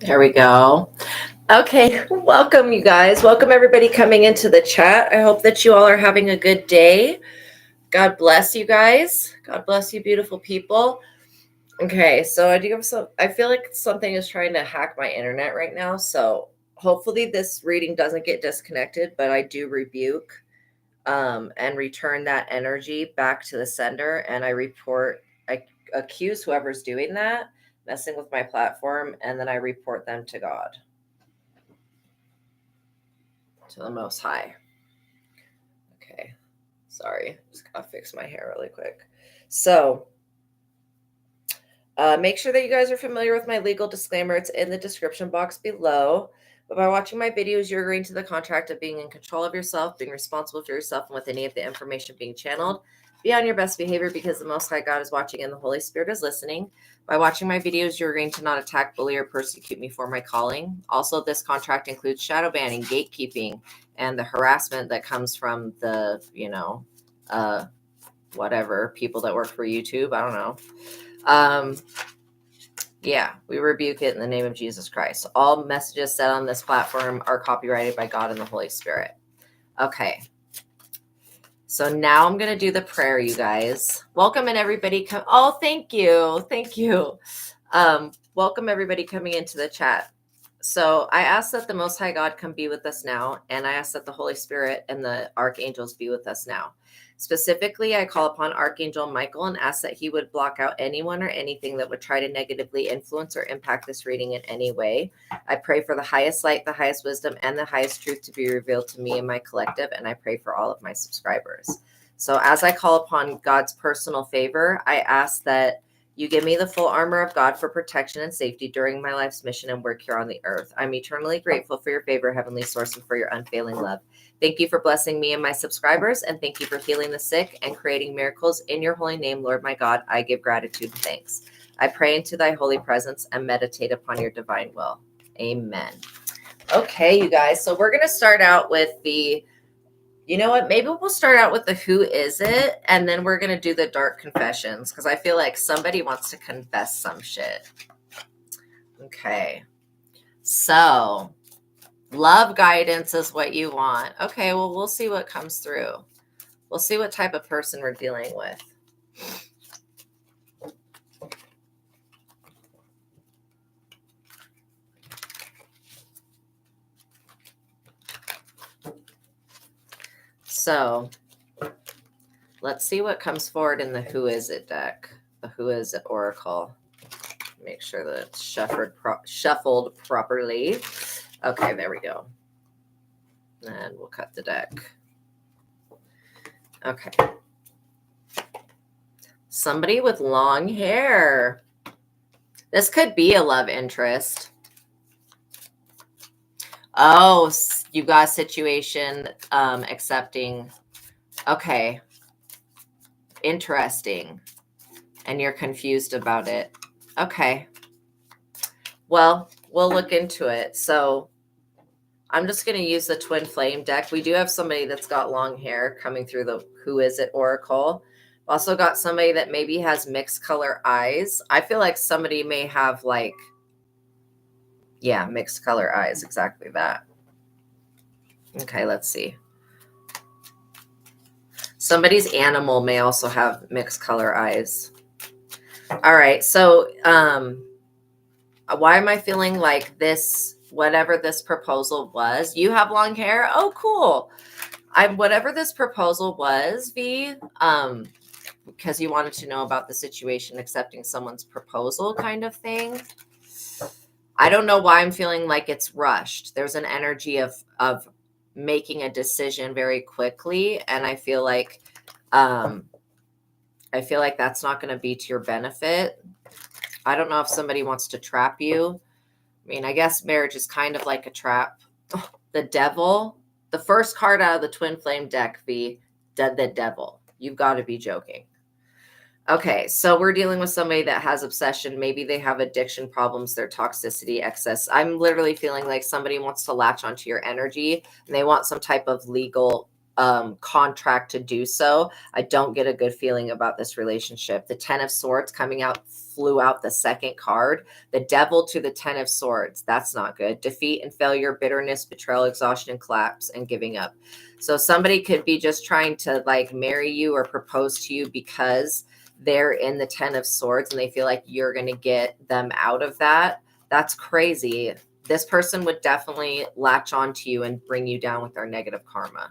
There we go. Okay, welcome you guys. Welcome everybody coming into the chat. I hope that you all are having a good day. God bless you guys. God bless you, beautiful people. Okay, so I feel like something is trying to hack my internet right now. So hopefully this reading doesn't get disconnected, but I do rebuke and return that energy back to the sender. And I accuse whoever's doing that, messing with my platform, and then I report them to God, to the Most High. Okay, sorry, just gotta fix my hair really quick. So make sure that you guys are familiar with my legal disclaimer. It's in the description box below. But by watching my videos, you're agreeing to the contract of being in control of yourself, being responsible for yourself and with any of the information being channeled. Be on your best behavior because the Most High God is watching and the Holy Spirit is listening. By watching my videos, you're agreeing to not attack, bully, or persecute me for my calling. Also, this contract includes shadow banning, gatekeeping, and the harassment that comes from the, whatever, people that work for YouTube. I don't know. Yeah, we rebuke it in the name of Jesus Christ. All messages said on this platform are copyrighted by God and the Holy Spirit. Okay. So now I'm going to do the prayer, you guys. Welcome and everybody. Oh, thank you. Thank you. Welcome everybody coming into the chat. So I ask that the Most High God come be with us now. And I ask that the Holy Spirit and the archangels be with us now. Specifically, I call upon Archangel Michael and ask that he would block out anyone or anything that would try to negatively influence or impact this reading in any way. I pray for the highest light, the highest wisdom, and the highest truth to be revealed to me and my collective, and I pray for all of my subscribers. So as I call upon God's personal favor, I ask that you give me the full armor of God for protection and safety during my life's mission and work here on the earth. I'm eternally grateful for your favor, Heavenly Source, and for your unfailing love. Thank you for blessing me and my subscribers, and thank you for healing the sick and creating miracles. In your holy name, Lord my God, I give gratitude and thanks. I pray into thy holy presence and meditate upon your divine will. Amen. Okay, you guys, so we're going to start out with you know what? Maybe we'll start out with the who is it, and then we're going to do the dark confessions, because I feel like somebody wants to confess some shit. Okay. So, love guidance is what you want. Okay, well, we'll see what comes through. We'll see what type of person we're dealing with. So let's see what comes forward in the Who Is It deck, the Who Is It Oracle. Make sure that it's shuffled properly. Okay, there we go. And we'll cut the deck. Okay. Somebody with long hair. This could be a love interest. Oh, you got a situation accepting. Okay. Interesting. And you're confused about it. Okay. Well, we'll look into it. So I'm just going to use the Twin Flame deck. We do have somebody that's got long hair coming through the Who Is It Oracle. Also got somebody that maybe has mixed color eyes. I feel like somebody may have mixed color eyes. Exactly that. Okay, let's see. Somebody's animal may also have mixed color eyes. All right, so why am I feeling like this, whatever this proposal was? You have long hair? Oh, cool. Whatever this proposal was, V, because you wanted to know about the situation, accepting someone's proposal kind of thing. I don't know why I'm feeling like it's rushed. There's an energy of making a decision very quickly, and I feel like that's not going to be to your benefit. I don't know if somebody wants to trap you. I mean, I guess marriage is kind of like a trap. The Devil, the first card out of the Twin Flame deck, the Devil. You've got to be joking. Okay, so we're dealing with somebody that has obsession. Maybe they have addiction problems, their toxicity, excess. I'm literally feeling like somebody wants to latch onto your energy and they want some type of legal contract to do so. I don't get a good feeling about this relationship. The 10 of Swords coming out flew out the second card. The Devil to the 10 of Swords. That's not good. Defeat and failure, bitterness, betrayal, exhaustion, collapse, and giving up. So somebody could be just trying to like marry you or propose to you because they're in the 10 of Swords and they feel like you're going to get them out of that. That's crazy. This person would definitely latch on to you and bring you down with their negative karma.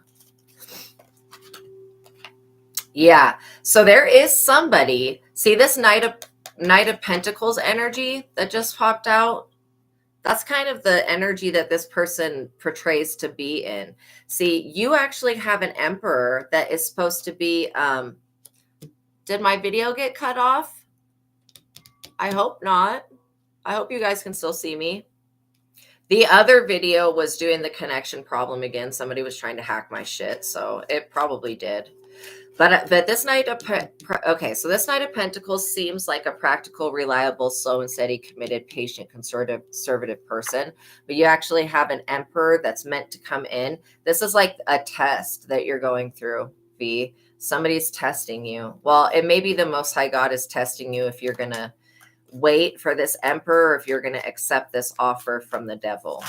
Yeah. So there is somebody. See this Knight of Pentacles energy that just popped out? That's kind of the energy that this person portrays to be in. See, you actually have an Emperor that is supposed to be, did my video get cut off? I hope not. I hope you guys can still see me. The other video was doing the connection problem again. Somebody was trying to hack my shit, so it probably did. But this Knight of so this Knight of Pentacles seems like a practical, reliable, slow and steady, committed, patient, conservative person. But you actually have an Emperor that's meant to come in. This is like a test that you're going through, V. Somebody's testing you. Well, it may be the Most High God is testing you if you're going to wait for this Emperor or if you're going to accept this offer from the Devil.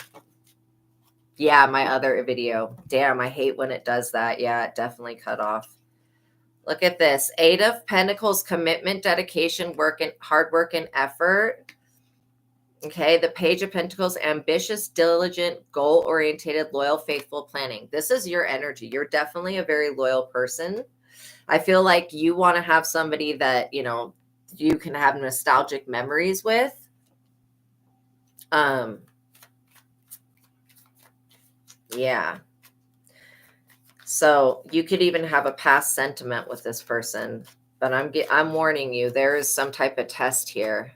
Yeah, my other video. Damn, I hate when it does that. Yeah, it definitely cut off. Look at this. 8 of Pentacles, commitment, dedication, hard work, and effort. Okay, the Page of Pentacles, ambitious, diligent, goal-oriented, loyal, faithful, planning. This is your energy. You're definitely a very loyal person. I feel like you want to have somebody that, you know, you can have nostalgic memories with. Yeah. So you could even have a past sentiment with this person, but I'm warning you, there is some type of test here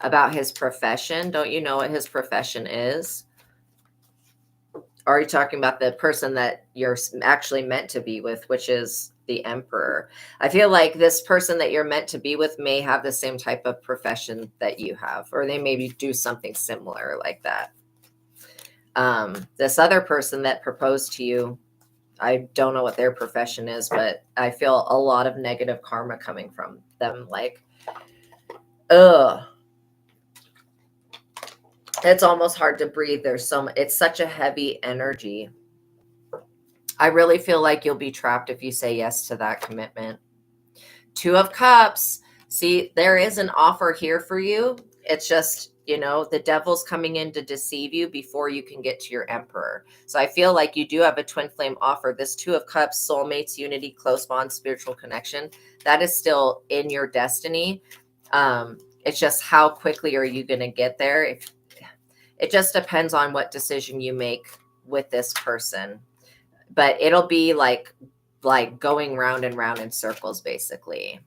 about his profession. Don't you know what his profession is? Or are you talking about the person that you're actually meant to be with, which is the Emperor? I feel like this person that you're meant to be with may have the same type of profession that you have, or they maybe do something similar like that. This other person that proposed to you, I don't know what their profession is, but I feel a lot of negative karma coming from them. Like, ugh. It's almost hard to breathe. It's such a heavy energy. I really feel like you'll be trapped if you say yes to that commitment. 2 of Cups. See, there is an offer here for you. It's just, you know, the Devil's coming in to deceive you before you can get to your Emperor. So I feel like you do have a twin flame offer. This 2 of Cups, soulmates, unity, close bond, spiritual connection, that is still in your destiny. It's just how quickly are you going to get there? It just depends on what decision you make with this person. But it'll be like going round and round in circles, basically.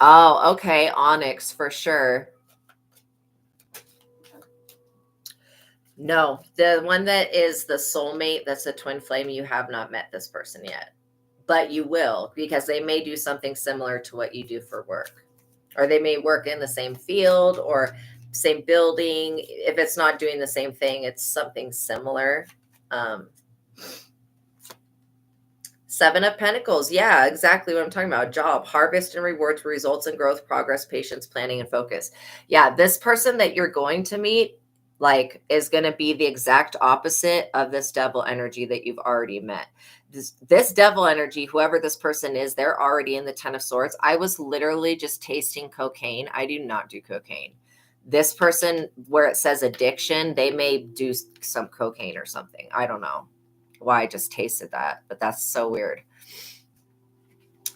Oh, okay. Onyx for sure. No, the one that is the soulmate, that's a twin flame, you have not met this person yet. But you will, because they may do something similar to what you do for work. Or they may work in the same field or same building. If it's not doing the same thing, it's something similar. 7 of Pentacles. Yeah, exactly what I'm talking about. Job, harvest and rewards, results in growth, progress, patience, planning, and focus. Yeah, this person that you're going to meet, like, is going to be the exact opposite of this Devil energy that you've already met. This Devil energy, whoever this person is, they're already in the 10 of Swords. I was literally just tasting cocaine. I do not do cocaine. This person, where it says addiction, they may do some cocaine or something. I don't know why I just tasted that, but that's so weird.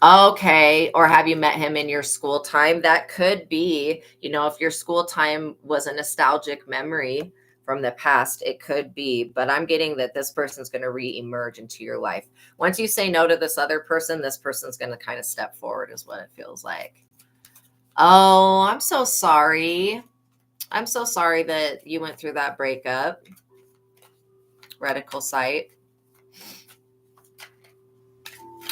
Okay. Or have you met him in your school time? That could be, you know, if your school time was a nostalgic memory from the past, it could be, but I'm getting that this person's going to re-emerge into your life. Once you say no to this other person, this person's going to kind of step forward is what it feels like. Oh, I'm so sorry. I'm so sorry that you went through that breakup. Reticle sight.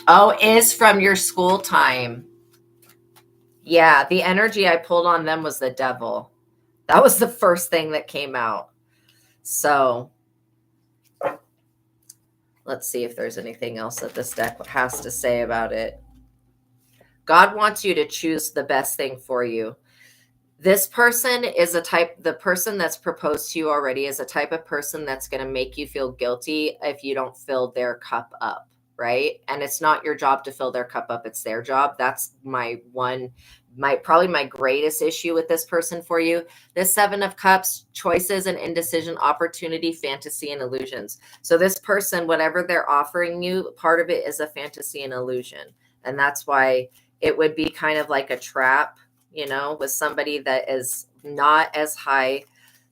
Oh, is from your school time. Yeah, the energy I pulled on them was the Devil. That was the first thing that came out. So let's see if there's anything else that this deck has to say about it. God wants you to choose the best thing for you. This person is the person that's proposed to you already is a type of person that's going to make you feel guilty if you don't fill their cup up, right? And it's not your job to fill their cup up, it's their job. That's probably my greatest issue with this person for you. This 7 of Cups, choices and indecision, opportunity, fantasy, and illusions. So this person, whatever they're offering you, part of it is a fantasy and illusion. And that's why it would be kind of like a trap, with somebody that is not as high.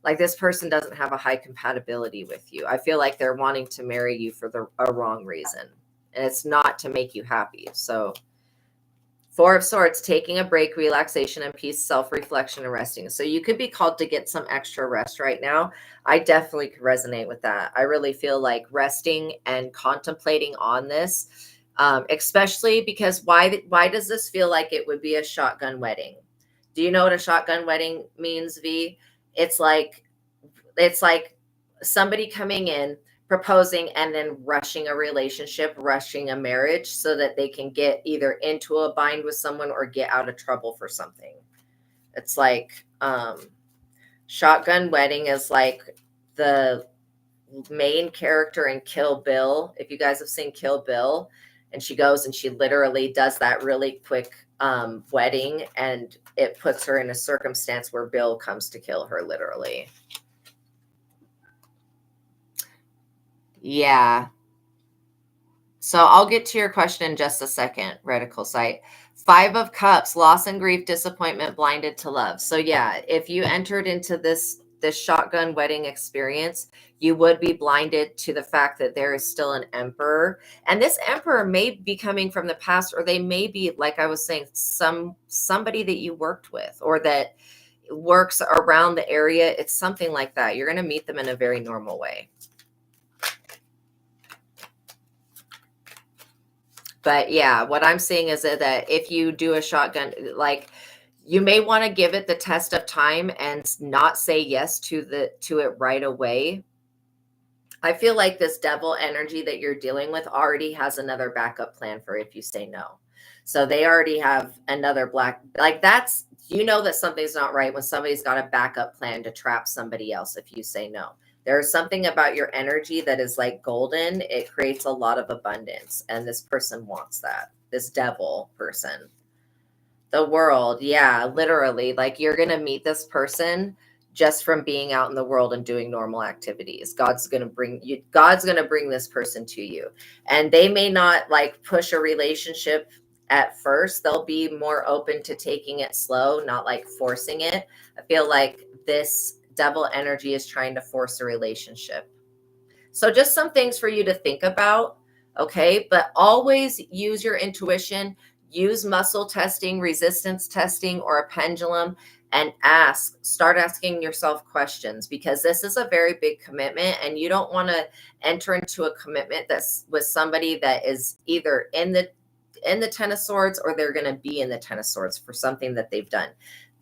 Like this person doesn't have a high compatibility with you. I feel like they're wanting to marry you for a wrong reason. And it's not to make you happy. So 4 of Swords, taking a break, relaxation and peace, self-reflection and resting. So you could be called to get some extra rest right now. I definitely could resonate with that. I really feel like resting and contemplating on this, especially because why does this feel like it would be a shotgun wedding? Do you know what a shotgun wedding means, V? It's like somebody coming in, proposing, and then rushing a relationship, rushing a marriage so that they can get either into a bind with someone or get out of trouble for something. It's like shotgun wedding is like the main character in Kill Bill. If you guys have seen Kill Bill, and she goes and she literally does that really quick wedding, and it puts her in a circumstance where Bill comes to kill her, literally. Yeah. So I'll get to your question in just a second, Reticle Sight. 5 of Cups, loss and grief, disappointment, blinded to love. So yeah, if you entered into this shotgun wedding experience, you would be blinded to the fact that there is still an emperor. And this emperor may be coming from the past, or they may be, like I was saying, somebody that you worked with or that works around the area. It's something like that. You're going to meet them in a very normal way. But yeah, what I'm seeing is that if you do a shotgun, like you may want to give it the test of time and not say yes to it right away. I feel like this devil energy that you're dealing with already has another backup plan for if you say no. So they already have another that's, that something's not right when somebody's got a backup plan to trap somebody else if you say no. There's something about your energy that is like golden. It creates a lot of abundance. And this person wants that. This devil person. The World. Yeah, literally. Like you're going to meet this person just from being out in the world and doing normal activities. God's going to bring this person to you. And they may not like push a relationship at first. They'll be more open to taking it slow, not like forcing it. I feel like this devil energy is trying to force a relationship. So just some things for you to think about, okay? But always use your intuition, use muscle testing, resistance testing, or a pendulum, and start asking yourself questions, because this is a very big commitment and you don't want to enter into a commitment that's with somebody that is either in the 10 of Swords or they're going to be in the 10 of Swords for something that they've done.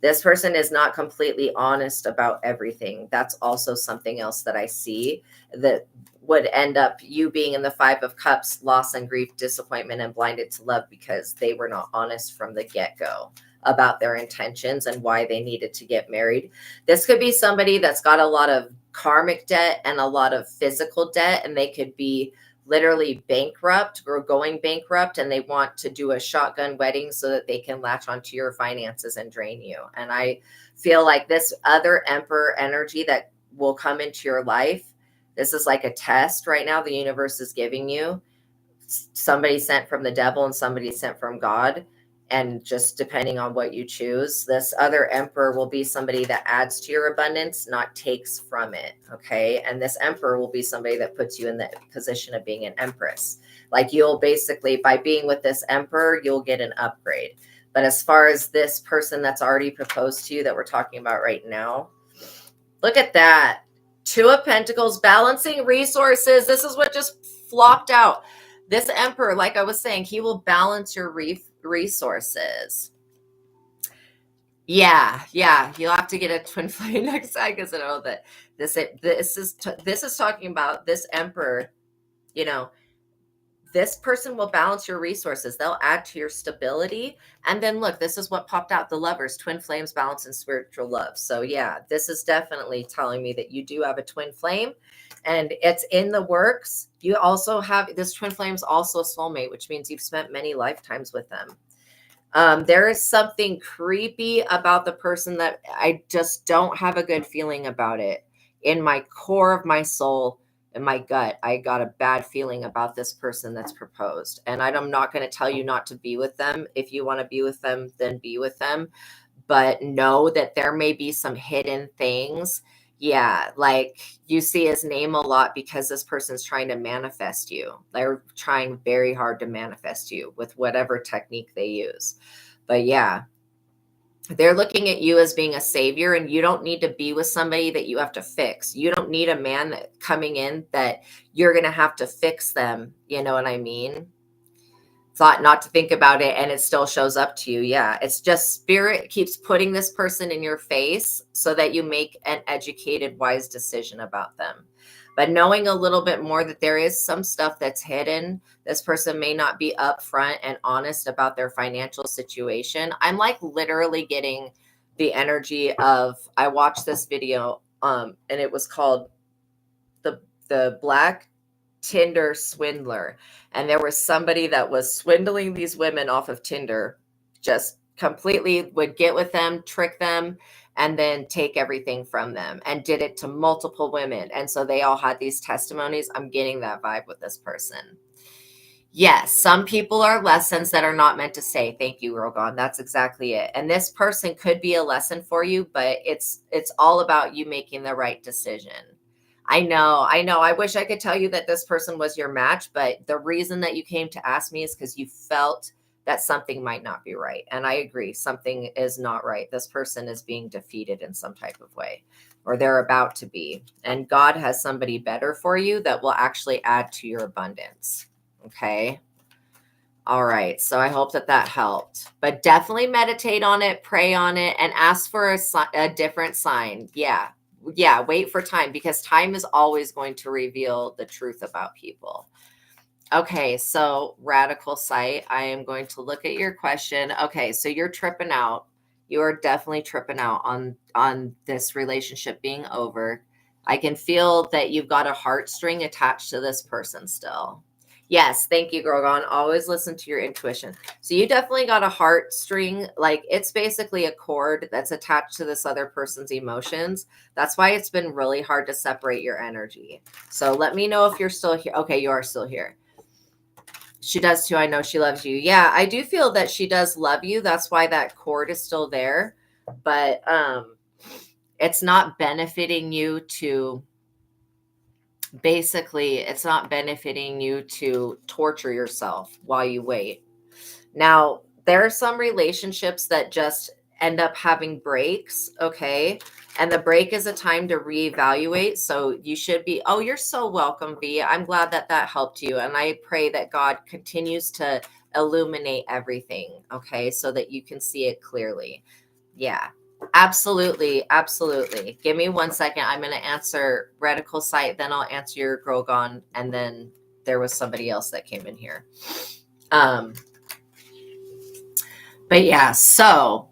This person is not completely honest about everything. That's also something else that I see that would end up you being in the 5 of Cups, loss and grief, disappointment, and blinded to love, because they were not honest from the get-go about their intentions and why they needed to get married. This could be somebody that's got a lot of karmic debt and a lot of physical debt, and they could be literally bankrupt or going bankrupt, and they want to do a shotgun wedding so that they can latch onto your finances and drain you. And I feel like this other emperor energy that will come into your life, this is like a test right now the universe is giving you. Somebody sent from the devil and somebody sent from God. And just depending on what you choose, this other emperor will be somebody that adds to your abundance, not takes from it. Okay. And this emperor will be somebody that puts you in the position of being an empress. Like you'll basically, by being with this emperor, you'll get an upgrade. But as far as this person that's already proposed to you that we're talking about right now, look at that. 2 of Pentacles, balancing resources. This is what just flopped out. This emperor, like I was saying, he will balance your resources. Yeah, yeah. You'll have to get a twin flame next time because I know that this is talking about this emperor. You know, this person will balance your resources. They'll add to your stability. And then look, this is what popped out: the lovers, twin flames, balance, and spiritual love. So yeah, this is definitely telling me that you do have a twin flame, and it's in the works. You also have this twin flame's also a soulmate, which means you've spent many lifetimes with them. There is something creepy about the person that I just don't have a good feeling about it. In my core of my soul, in my gut, I got a bad feeling about this person that's proposed. And I'm not going to tell you not to be with them. If you want to be with them, then be with them. But know that there may be some hidden things. Yeah, like you see his name a lot because this person's trying to manifest you. They're trying very hard to manifest you with whatever technique they use. But yeah, they're looking at you as being a savior, and you don't need to be with somebody that you have to fix. You don't need a man that coming in that you're going to have to fix them. You know what I mean? Thought not to think about it and it still shows up to you. Yeah, it's just spirit keeps putting this person in your face so that you make an educated, wise decision about them. But knowing a little bit more that there is some stuff that's hidden, this person may not be upfront and honest about their financial situation. I'm like literally getting the energy of, I watched this video and it was called the Black Tinder Swindler. And there was somebody that was swindling these women off of Tinder, just completely would get with them, trick them, and then take everything from them, and did it to multiple women. And so they all had these testimonies. I'm getting that vibe with this person. Yes, some people are lessons that are not meant to say. Thank you, Rogon. That's exactly it. And this person could be a lesson for you, but it's all about you making the right decision. I know, I know. I wish I could tell you that this person was your match, but the reason that you came to ask me is because you felt that something might not be right. And I agree, something is not right. This person is being defeated in some type of way, or they're about to be. And God has somebody better for you that will actually add to your abundance. Okay. All right. So I hope that that helped. But definitely meditate on it, pray on it, and ask for a different sign. Yeah. Yeah. Wait for time, because time is always going to reveal the truth about people. Okay. So radical sight. I am going to look at your question. Okay. So you're tripping out. You are definitely tripping out on this relationship being over. I can feel that you've got a heartstring attached to this person still. Yes, thank you, Gorgon. Always listen to your intuition. So you definitely got a heartstring. Like, it's basically a cord that's attached to this other person's emotions. That's why it's been really hard to separate your energy. So let me know if you're still here. Okay, you are still here. She does too. I know she loves you. Yeah, I do feel that she does love you. That's why that cord is still there. But it's not benefiting you to it's not benefiting you to torture yourself while you wait. Now, there are some relationships that just end up having breaks, okay? And the break is a time to reevaluate. So you should be, oh, you're so welcome, V. I'm glad that that helped you. And I pray that God continues to illuminate everything, okay? So that you can see it clearly. Yeah. Absolutely, absolutely. Give me 1 second. I'm going to answer Reticle Sight, then I'll answer your Grogon, and then there was somebody else that came in here. But yeah, so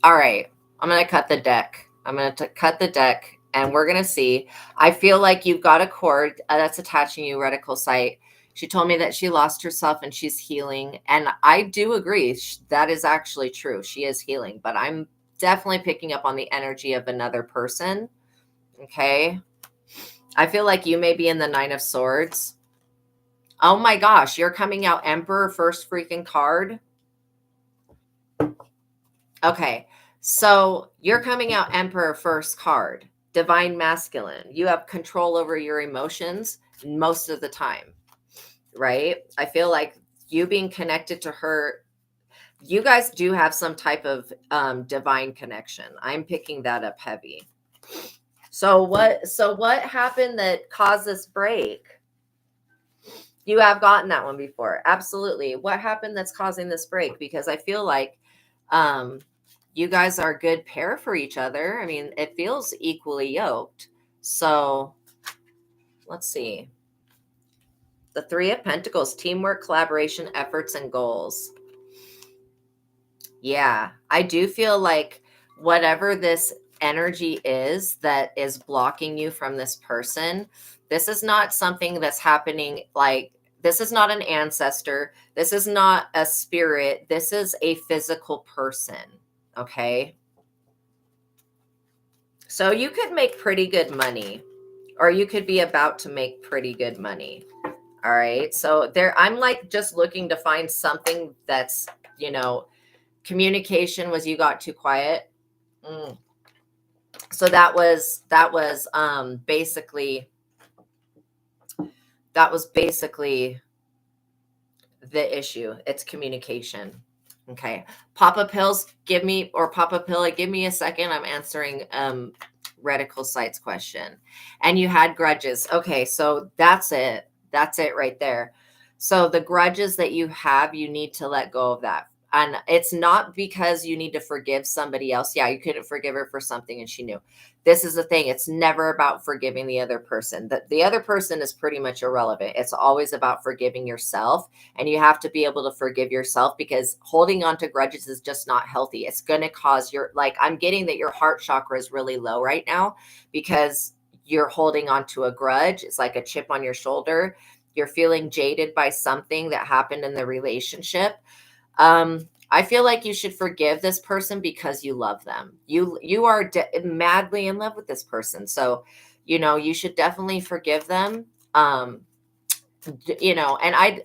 all right, I'm going to cut the deck. I'm going to cut the deck, and we're going to see. I feel like you've got a cord that's attaching you, Reticle Sight. She told me that she lost herself and she's healing, and I do agree. That is actually true. She is healing, but I'm definitely picking up on the energy of another person. Okay. I feel like you may be in the 9 of Swords. Oh my gosh, you're coming out Emperor, first freaking card. Okay. So you're coming out Emperor, first card. Divine Masculine. You have control over your emotions most of the time, right? I feel like you being connected to her, you guys do have some type of divine connection. I'm picking that up heavy. So what happened that caused this break? You have gotten that one before. Absolutely. What happened that's causing this break? Because I feel like you guys are a good pair for each other. I mean, it feels equally yoked. So let's see. The Three of Pentacles, teamwork, collaboration, efforts, and goals. Yeah, I do feel like whatever this energy is that is blocking you from this person, this is not something that's happening like this is not an ancestor. This is not a spirit. This is a physical person. Okay. So you could make pretty good money, or you could be about to make pretty good money. All right. So there, I'm like just looking to find something that's, communication was you got too quiet. So that was basically the issue. It's communication. Okay. Papa Pills, give me a second. I'm answering Reticle Sight's question. And you had grudges. Okay, so that's it. That's it right there. So the grudges that you have, you need to let go of that. And it's not because you need to forgive somebody else. Yeah, you couldn't forgive her for something and she knew. This is the thing. It's never about forgiving the other person. The other person is pretty much irrelevant. It's always about forgiving yourself. And you have to be able to forgive yourself, because holding on to grudges is just not healthy. It's going to cause I'm getting that your heart chakra is really low right now because you're holding on to a grudge. It's like a chip on your shoulder. You're feeling jaded by something that happened in the relationship. I feel like you should forgive this person because you love them. You are madly in love with this person. So, you should definitely forgive them. And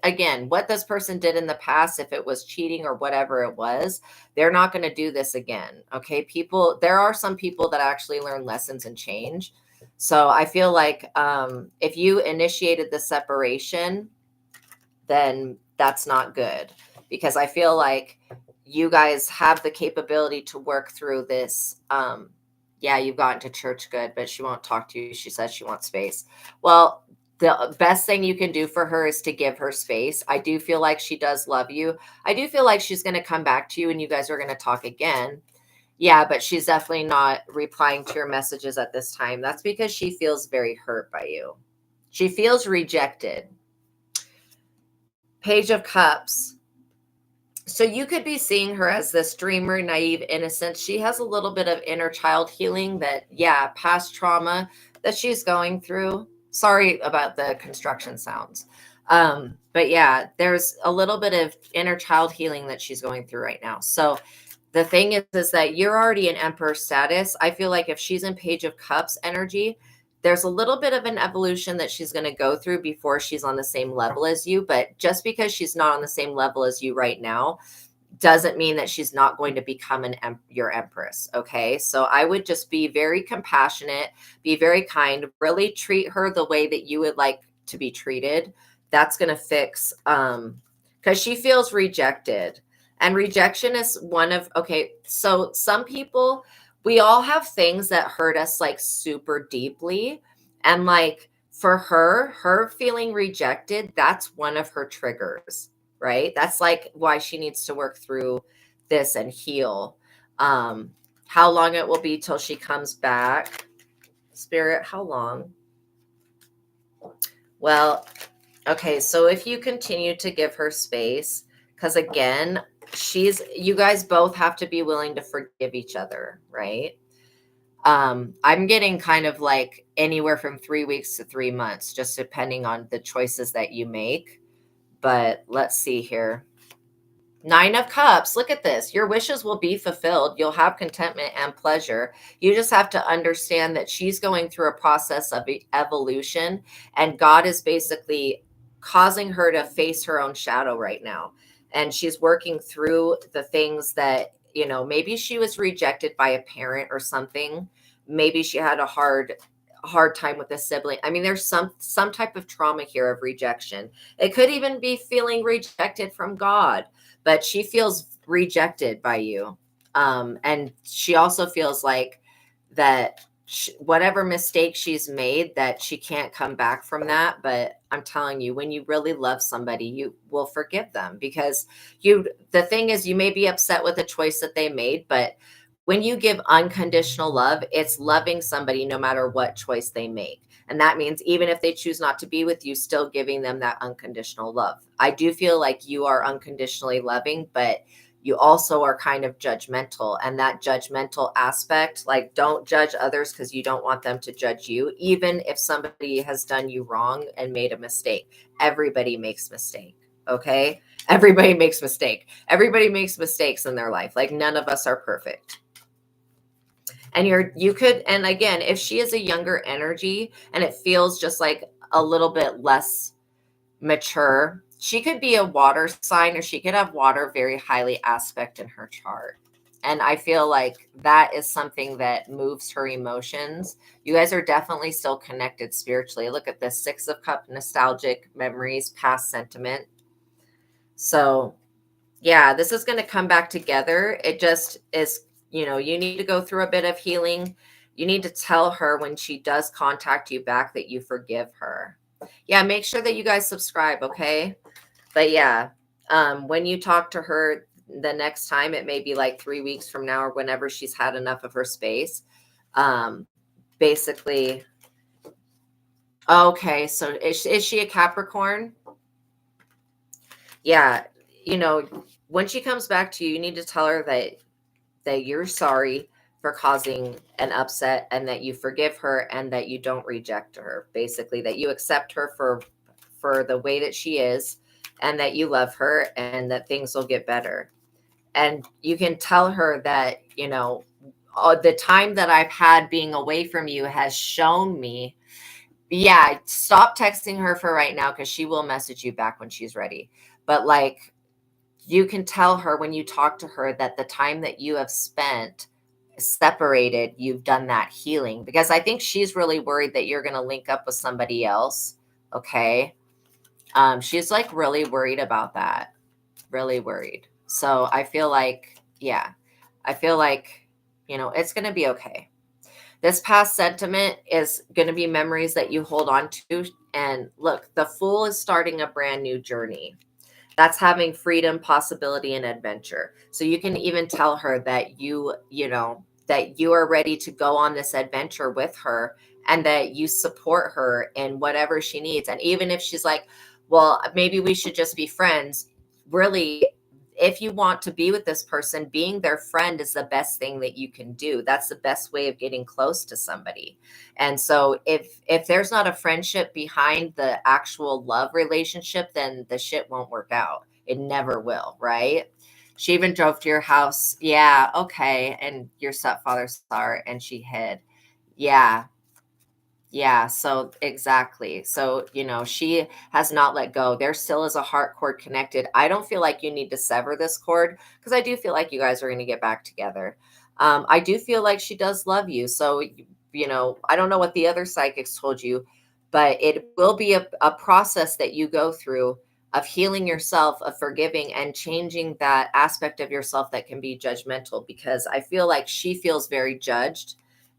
again, what this person did in the past, if it was cheating or whatever it was, they're not going to do this again. Okay. There are some people that actually learn lessons and change. So I feel like, if you initiated the separation, then that's not good, because I feel like you guys have the capability to work through this. Yeah, you've gotten to church, good, but she won't talk to you. She says she wants space. Well, the best thing you can do for her is to give her space. I do feel like she does love you. I do feel like she's going to come back to you and you guys are going to talk again. Yeah, but she's definitely not replying to your messages at this time. That's because she feels very hurt by you. She feels rejected. Page of Cups. So you could be seeing her as this dreamer, naive, innocent. She has a little bit of inner child healing past trauma that she's going through. Sorry about the construction sounds. But yeah, there's a little bit of inner child healing that she's going through right now. So the thing is that you're already in Emperor status. I feel like if she's in Page of Cups energy, there's a little bit of an evolution that she's going to go through before she's on the same level as you. But just because she's not on the same level as you right now doesn't mean that she's not going to become your empress. Okay. So I would just be very compassionate, be very kind, really treat her the way that you would like to be treated. That's going to fix, because she feels rejected. And rejection is so some people, we all have things that hurt us like super deeply. And like for her feeling rejected, that's one of her triggers, right? That's like why she needs to work through this and heal. How long it will be till she comes back? Spirit, how long? Well, okay, so if you continue to give her space, because again, you guys both have to be willing to forgive each other, right? I'm getting kind of like anywhere from 3 weeks to 3 months, just depending on the choices that you make. But let's see here. 9 of Cups. Look at this. Your wishes will be fulfilled. You'll have contentment and pleasure. You just have to understand that she's going through a process of evolution, and God is basically causing her to face her own shadow right now. And she's working through the things that, maybe she was rejected by a parent or something. Maybe she had a hard time with a sibling. I mean, there's some type of trauma here of rejection. It could even be feeling rejected from God, but she feels rejected by you. And she also feels like that whatever mistake she's made, that she can't come back from that. But I'm telling you, when you really love somebody, you will forgive them, because the thing is, you may be upset with the choice that they made, but when you give unconditional love, it's loving somebody no matter what choice they make. And that means even if they choose not to be with you, still giving them that unconditional love. I do feel like you are unconditionally loving, but you also are kind of judgmental. And that judgmental aspect, like, don't judge others because you don't want them to judge you, even if somebody has done you wrong and made a mistake. Everybody makes mistake. Okay. Everybody makes mistake. Everybody makes mistakes in their life. Like, none of us are perfect. And you could, and again, if she is a younger energy and it feels just like a little bit less mature, she could be a water sign, or she could have water very highly aspect in her chart. And I feel like that is something that moves her emotions. You guys are definitely still connected spiritually. Look at this 6 of Cups, nostalgic memories, past sentiment. So yeah, this is going to come back together. It just is, you need to go through a bit of healing. You need to tell her when she does contact you back that you forgive her. Yeah, make sure that you guys subscribe, okay? But yeah, when you talk to her the next time, it may be like 3 weeks from now or whenever she's had enough of her space. Basically, okay, so is she a Capricorn? Yeah, when she comes back to you, you need to tell her that you're sorry for causing an upset, and that you forgive her, and that you don't reject her. Basically, that you accept her for the way that she is, and that you love her, and that things will get better. And you can tell her that, the time that I've had being away from you has shown me. Yeah, stop texting her for right now, because she will message you back when she's ready. But like, you can tell her when you talk to her that the time that you have spent separated, you've done that healing, because I think she's really worried that you're going to link up with somebody else. Okay. She's like really worried about that. Really worried. So I feel like, yeah, I feel like, it's going to be okay. This past sentiment is going to be memories that you hold on to. And look, the Fool is starting a brand new journey. That's having freedom, possibility, and adventure. So you can even tell her that that you are ready to go on this adventure with her, and that you support her in whatever she needs. And even if she's like, well, maybe we should just be friends, really, if you want to be with this person, being their friend is the best thing that you can do. That's the best way of getting close to somebody. And so if there's not a friendship behind the actual love relationship, then the shit won't work out. It never will, right? She even drove to your house. Yeah, okay. And your stepfather saw her and she hid. Yeah. Yeah, so exactly. So, she has not let go. There still is a heart cord connected. I don't feel like you need to sever this cord, because I do feel like you guys are going to get back together. I do feel like she does love you. So, I don't know what the other psychics told you, but it will be a process that you go through of healing yourself, of forgiving, and changing that aspect of yourself that can be judgmental, because I feel like she feels very judged,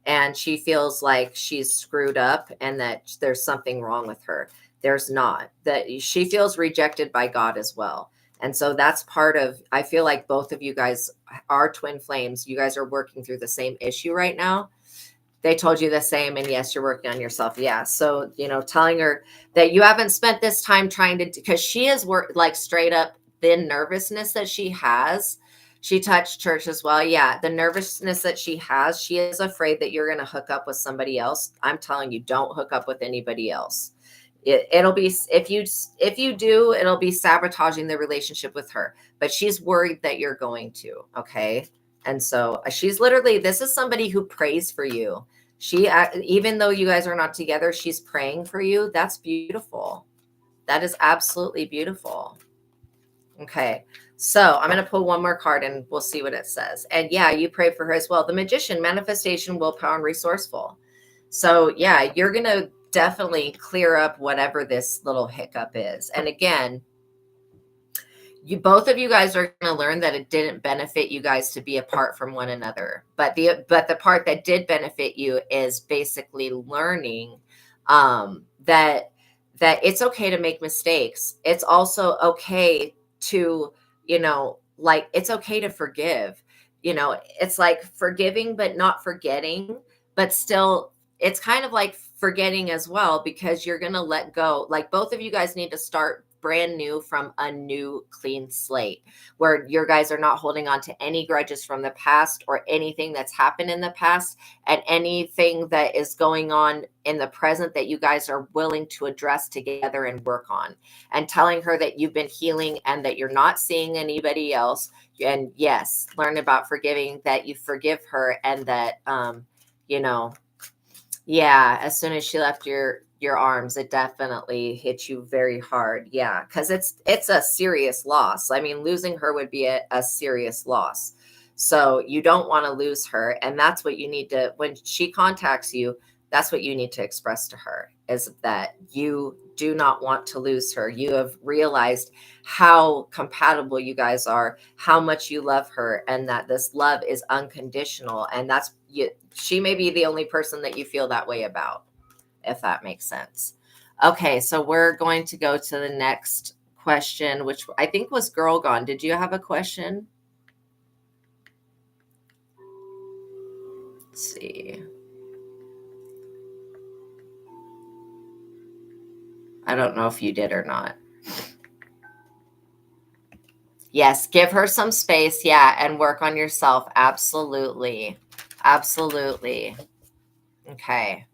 and she feels like she's screwed up and that there's something wrong with her. There's not. That she feels rejected by God as well. And so that's part of, I feel like both of you guys are twin flames. You guys are working through the same issue right now. They told you the same, and yes, you're working on yourself. Yeah. So, telling her that you haven't spent this time trying to, because she is like straight up, the nervousness that she has. She touched church as well. Yeah. The nervousness that she is afraid that you're going to hook up with somebody else. I'm telling you, don't hook up with anybody else. It'll be, if you do, it'll be sabotaging the relationship with her, but she's worried that you're going to. Okay. And so she's literally, this is somebody who prays for you. She, even though you guys are not together, she's praying for you. That's beautiful. That is absolutely beautiful. Okay. So I'm going to pull one more card and we'll see what it says. And yeah, you pray for her as well. The Magician, manifestation, willpower, and resourceful. So yeah, you're going to definitely clear up whatever this little hiccup is. And again, both of you guys are going to learn that it didn't benefit you guys to be apart from one another, but the part that did benefit you is basically learning that it's okay to make mistakes. It's also okay to, like, it's okay to forgive. you know, it's like forgiving, but not forgetting, but still it's kind of like forgetting as well, because you're going to let go. Like both of you guys need to start brand new from a new clean slate where your guys are not holding on to any grudges from the past or anything that's happened in the past, and anything that is going on in the present that you guys are willing to address together and work on, and telling her that you've been healing and that you're not seeing anybody else. And yes, learn about forgiving, that you forgive her, and that you know, yeah, as soon as she left your arms, it definitely hit you very hard. Yeah, because it's a serious loss. I mean, losing her would be a serious loss. So you don't want to lose her. And that's what you need to, when she contacts you, that's what you need to express to her, is that you do not want to lose her. You have realized how compatible you guys are, how much you love her, and that this love is unconditional. And that's you. She may be the only person that you feel that way about, if that makes sense. Okay, so we're going to go to the next question, which I think was Girl Gone. Did you have a question? Let's see. I don't know if you did or not. Yes, give her some space. Yeah, and work on yourself. Absolutely. Absolutely. Okay.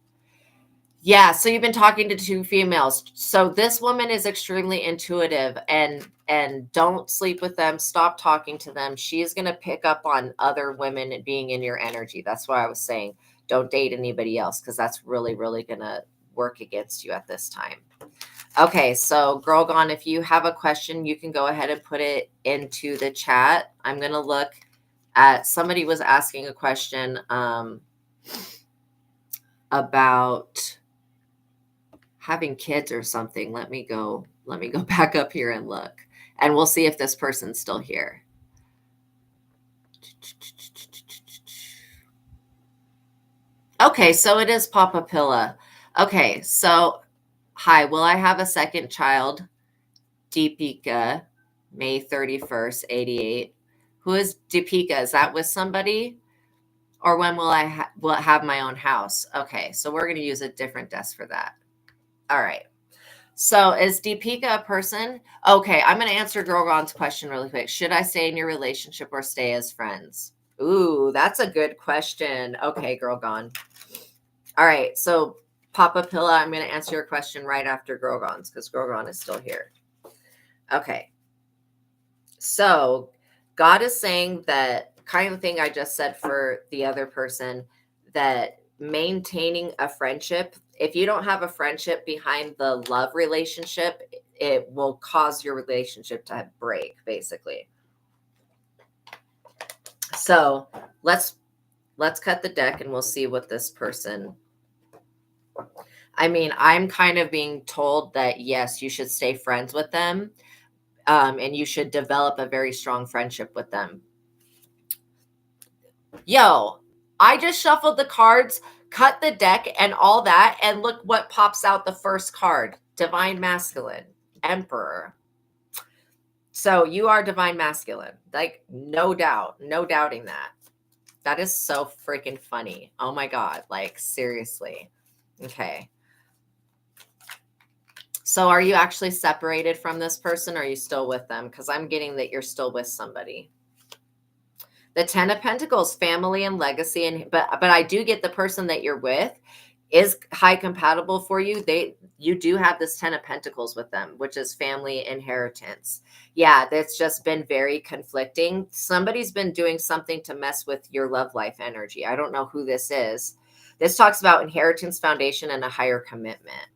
Yeah, so you've been talking to two females. So this woman is extremely intuitive, and don't sleep with them. Stop talking to them. She's going to pick up on other women being in your energy. That's why I was saying don't date anybody else, because that's really, really going to work against you at this time. Okay, so Girl Gone, if you have a question, you can go ahead and put it into the chat. I'm going to look at, somebody was asking a question about having kids or something. Let me go back up here and look, and we'll see if this person's still here. Okay, so it is Papa Pilla. Okay, so hi, will I have a second child? Deepika, May 31st, 88. Who is Deepika? Is that with somebody? Or when will I will have my own house? Okay, so we're going to use a different desk for that. All right. So is Deepika a person? Okay, I'm going to answer Girl Gone's question really quick. Should I stay in your relationship or stay as friends? Ooh, that's a good question. Okay, Girl Gone. All right, so Papa Pilla, I'm going to answer your question right after Girl Gone's, because Girl Gone is still here. Okay. So God is saying that kind of thing I just said for the other person, that maintaining a friendship, if you don't have a friendship behind the love relationship, it will cause your relationship to break, basically. So let's cut the deck and we'll see what this person, I mean, I'm kind of being told that yes, you should stay friends with them, and you should develop a very strong friendship with them. Yo, I just shuffled the cards, cut the deck and all that, and look what pops out the first card. Divine Masculine, Emperor. So you are Divine Masculine. Like, no doubt. No doubting that. That is so freaking funny. Oh my God. Like, seriously. Okay. So are you actually separated from this person, or are you still with them? Because I'm getting that you're still with somebody. The 10 of Pentacles, family and legacy, and but I do get the person that you're with is high compatible for you. You do have this 10 of Pentacles with them, which is family, inheritance. Yeah, that's just been very conflicting. Somebody's been doing something to mess with your love life energy. I don't know who this is. This talks about inheritance, foundation, and a higher commitment.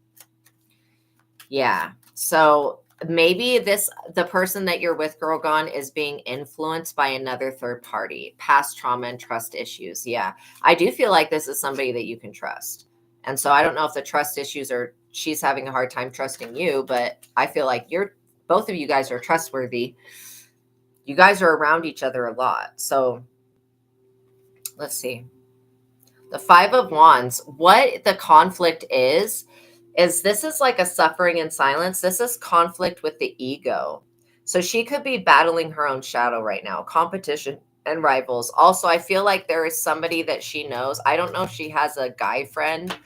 Yeah. So maybe the person that you're with, Girl Gone, is being influenced by another third party, past trauma and trust issues. Yeah. I do feel like this is somebody that you can trust. And so I don't know if the trust issues are she's having a hard time trusting you, but I feel like both of you guys are trustworthy. You guys are around each other a lot. So let's see. The 5 of Wands, what the conflict is this is like a suffering in silence. This is conflict with the ego. So she could be battling her own shadow right now, competition and rivals. Also, I feel like there is somebody that she knows. I don't know if she has a guy friend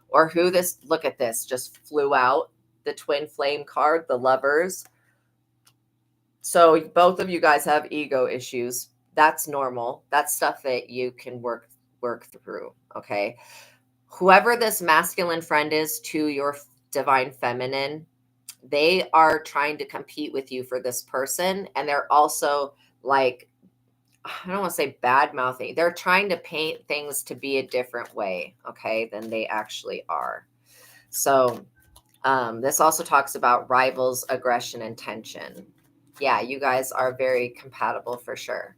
or who this, look at this, just flew out. The twin flame card, the lovers. So both of you guys have ego issues. That's normal. That's stuff that you can work through, okay? Whoever this masculine friend is to your divine feminine, they are trying to compete with you for this person, and they're also like, I don't want to say bad mouthing. They're trying to paint things to be a different way, okay, than they actually are. So this also talks about rivals, aggression, and tension. Yeah, you guys are very compatible for sure.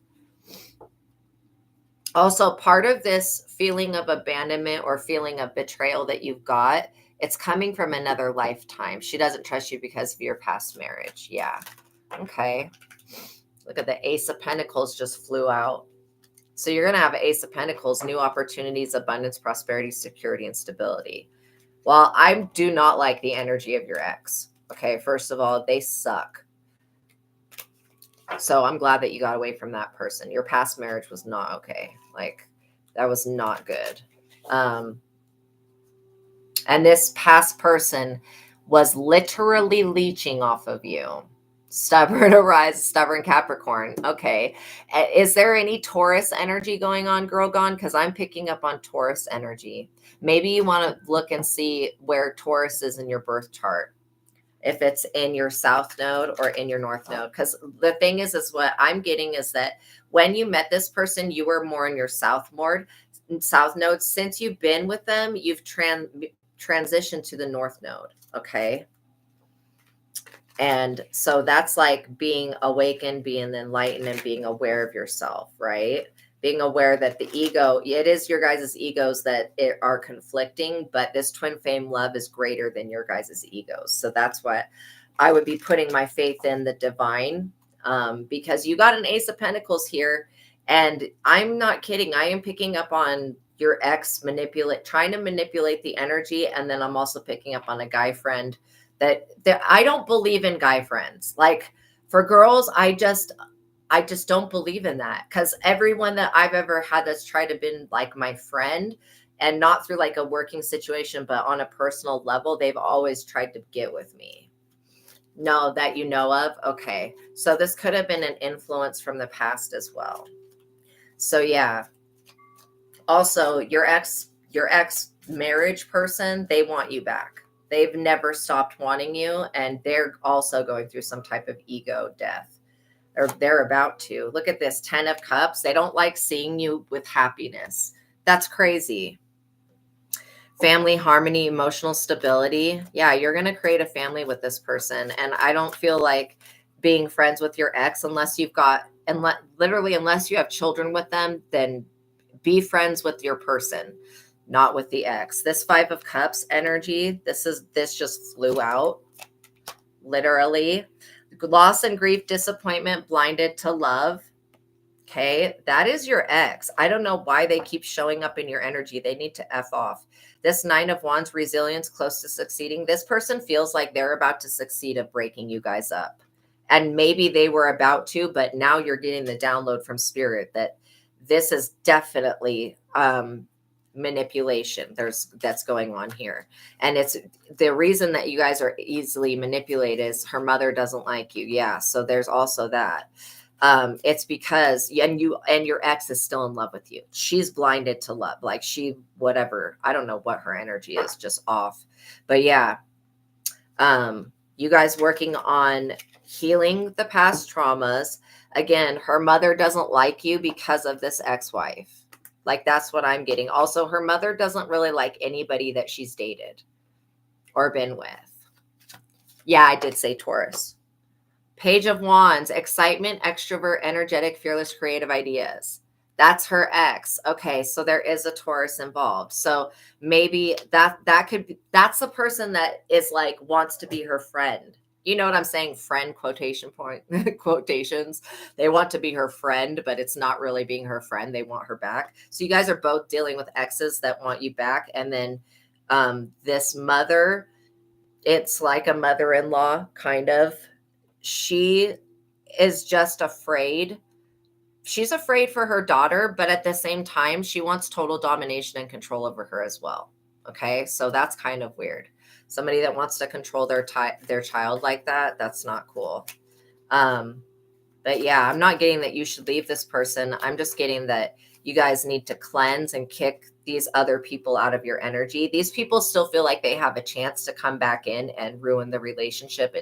Also, part of this feeling of abandonment or feeling of betrayal that you've got, it's coming from another lifetime. She doesn't trust you because of your past marriage. Yeah. Okay. Look at the Ace of Pentacles just flew out. So you're going to have Ace of Pentacles, new opportunities, abundance, prosperity, security, and stability. Well, I do not like the energy of your ex. Okay. First of all, they suck. So I'm glad that you got away from that person. Your past marriage was not okay. Like, that was not good. And this past person was literally leeching off of you. Stubborn arise, stubborn Capricorn. Okay. Is there any Taurus energy going on, girl gone? Because I'm picking up on Taurus energy. Maybe you want to look and see where Taurus is in your birth chart. If it's in your south node or in your north node. Because the thing is what I'm getting is that when you met this person, you were more in your south node. Since you've been with them, you've transitioned to the north node. Okay. And so that's like being awakened, being enlightened, and being aware of yourself, right? Being aware that the ego, it is your guys' egos that are conflicting, but this twin flame love is greater than your guys' egos. So that's what I would be putting my faith in, the divine, because you got an Ace of Pentacles here. And I'm not kidding. I am picking up on your ex trying to manipulate the energy. And then I'm also picking up on a guy friend that I don't believe in guy friends. Like, for girls, I just don't believe in that, because everyone that I've ever had that's tried to been like my friend, and not through like a working situation, but on a personal level, they've always tried to get with me. No, that you know of? Okay. So this could have been an influence from the past as well. So yeah. Also, your ex marriage person, they want you back. They've never stopped wanting you, and they're also going through some type of ego death. Or they're about to. Look at this 10 of Cups. They don't like seeing you with happiness. That's crazy. Family harmony, emotional stability. Yeah, you're going to create a family with this person. And I don't feel like being friends with your ex unless you have children with them, then be friends with your person, not with the ex. This 5 of Cups energy, this just flew out. Literally. Loss and grief, disappointment, blinded to love. Okay, that is your ex. I don't know why they keep showing up in your energy. They need to F off. This 9 of Wands, resilience, close to succeeding. This person feels like they're about to succeed at breaking you guys up. And maybe they were about to, but now you're getting the download from spirit that this is definitely manipulation that's going on here. And it's the reason that you guys are easily manipulated is her mother doesn't like you. Yeah, so there's also that. It's because and your ex is still in love with you. She's blinded to love, like whatever, I don't know what her energy is, just off. But yeah, you guys working on healing the past traumas. Again, her mother doesn't like you because of this ex-wife. Like, that's what I'm getting. Also, her mother doesn't really like anybody that she's dated or been with. Yeah, I did say Taurus. Page of Wands, excitement, extrovert, energetic, fearless, creative ideas. That's her ex. Okay, so there is a Taurus involved. So maybe that's the person that is like wants to be her friend. You know what I'm saying? Friend, quotation point, quotations. They want to be her friend, but it's not really being her friend. They want her back. So you guys are both dealing with exes that want you back. And then this mother, it's like a mother-in-law kind of. She is just afraid. she's afraid for her daughter, but at the same time, she wants total domination and control over her as well. Okay, so that's kind of weird. Somebody that wants to control their child like that, that's not cool. But yeah, I'm not getting that you should leave this person. I'm just getting that you guys need to cleanse and kick these other people out of your energy. These people still feel like they have a chance to come back in and ruin the relationship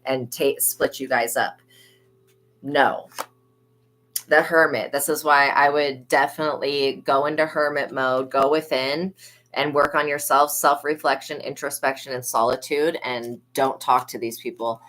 and split you guys up. No. The Hermit. This is why I would definitely go into hermit mode, go within and work on yourself, self-reflection, introspection, and solitude, and don't talk to these people.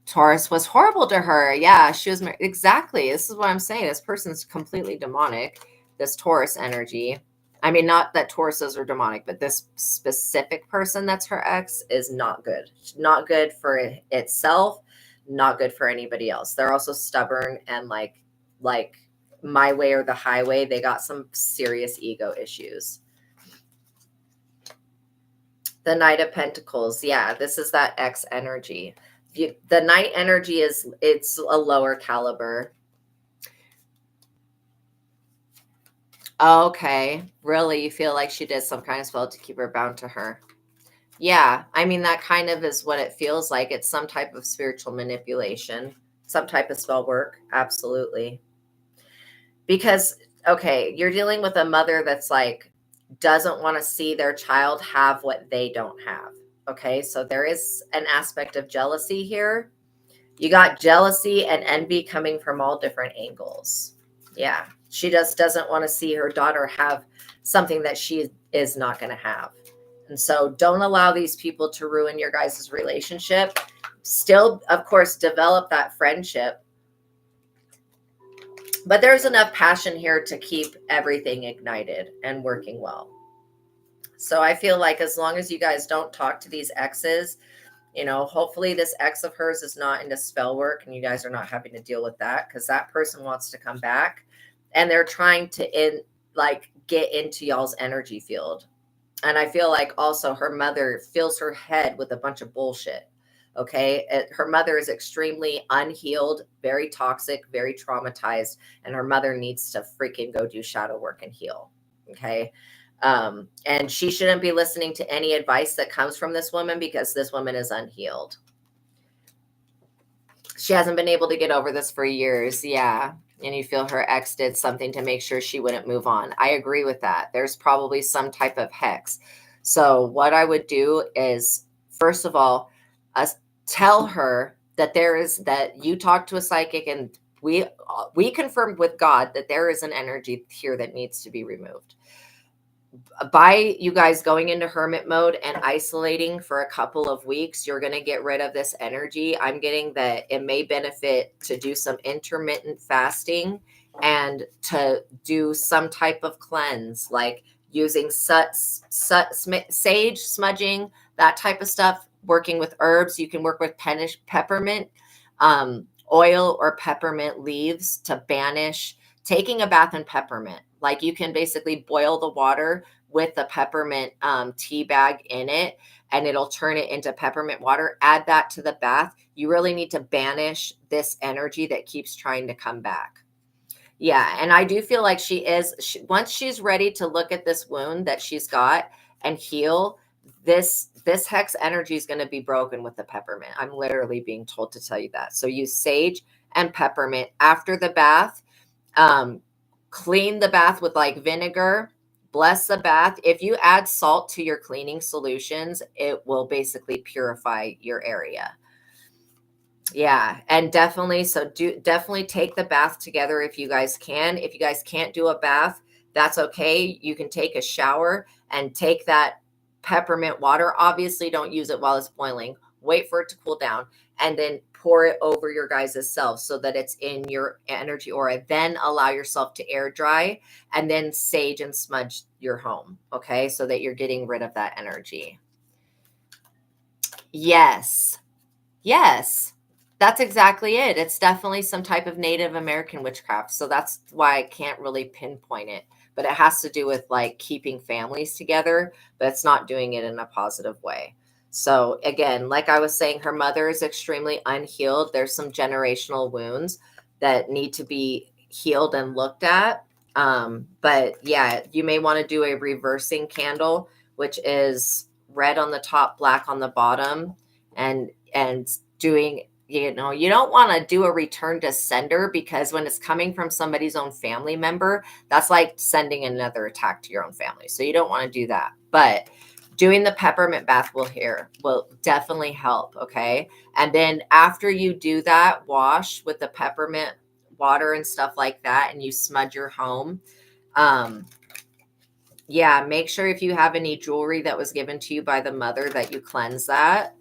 Taurus was horrible to her. Yeah, she was exactly. This is what I'm saying. This person's completely demonic. This Taurus energy. I mean, not that Tauruses are demonic, but this specific person that's her ex is not good. Not good for itself. Not good for anybody else. They're also stubborn and like my way or the highway. They got some serious ego issues. The Knight of Pentacles. Yeah, this is that ex energy. The Knight energy it's a lower caliber. Okay, really? You feel like she did some kind of spell to keep her bound to her? Yeah, I mean, that kind of is what it feels like. It's some type of spiritual manipulation, some type of spell work. Absolutely. Because, okay, you're dealing with a mother that's like, doesn't want to see their child have what they don't have. Okay, so there is an aspect of jealousy here. You got jealousy and envy coming from all different angles. Yeah, she just doesn't want to see her daughter have something that she is not going to have. And so don't allow these people to ruin your guys' relationship. Still, of course, develop that friendship. But there's enough passion here to keep everything ignited and working well. So I feel like as long as you guys don't talk to these exes, you know, hopefully this ex of hers is not into spell work and you guys are not having to deal with that, because that person wants to come back and they're trying to get into y'all's energy field. And I feel like also her mother fills her head with a bunch of bullshit. Okay. Her mother is extremely unhealed, very toxic, very traumatized, and her mother needs to freaking go do shadow work and heal. Okay. And she shouldn't be listening to any advice that comes from this woman because this woman is unhealed. She hasn't been able to get over this for years. Yeah. And you feel her ex did something to make sure she wouldn't move on. I agree with that. There's probably some type of hex. So what I would do is, first of all, tell her that that you talked to a psychic and we confirmed with God that there is an energy here that needs to be removed. By you guys going into hermit mode and isolating for a couple of weeks, you're going to get rid of this energy. I'm getting that it may benefit to do some intermittent fasting and to do some type of cleanse, like using sage, smudging, that type of stuff, working with herbs. You can work with peppermint oil or peppermint leaves to banish. Taking a bath in peppermint, like you can basically boil the water with the peppermint tea bag in it, and it'll turn it into peppermint water. Add that to the bath. You really need to banish this energy that keeps trying to come back. Yeah, and I do feel like once she's ready to look at this wound that she's got and heal, this hex energy is going to be broken with the peppermint. I'm literally being told to tell you that. So use sage and peppermint after the bath. Clean the bath with like vinegar, bless the bath. If you add salt to your cleaning solutions, it will basically purify your area. Yeah, and definitely take the bath together if you guys can. If you guys can't do a bath, that's okay. You can take a shower and take that peppermint water. Obviously, don't use it while it's boiling. Wait for it to cool down and then pour it over your guys' self so that it's in your energy aura. Then allow yourself to air dry and then sage and smudge your home. Okay, so that you're getting rid of that energy. Yes. That's exactly it. It's definitely some type of Native American witchcraft. So that's why I can't really pinpoint it. But it has to do with like keeping families together, but it's not doing it in a positive way. So again, like I was saying, her mother is extremely unhealed. There's some generational wounds that need to be healed and looked at. But yeah, you may want to do a reversing candle, which is red on the top, black on the bottom, and doing, you know, you don't want to do a return to sender, because when it's coming from somebody's own family member, that's like sending another attack to your own family. So you don't want to do that. But doing the peppermint bath will definitely help. Okay. And then after you do that, wash with the peppermint water and stuff like that, and you smudge your home. Yeah, make sure if you have any jewelry that was given to you by the mother that you cleanse that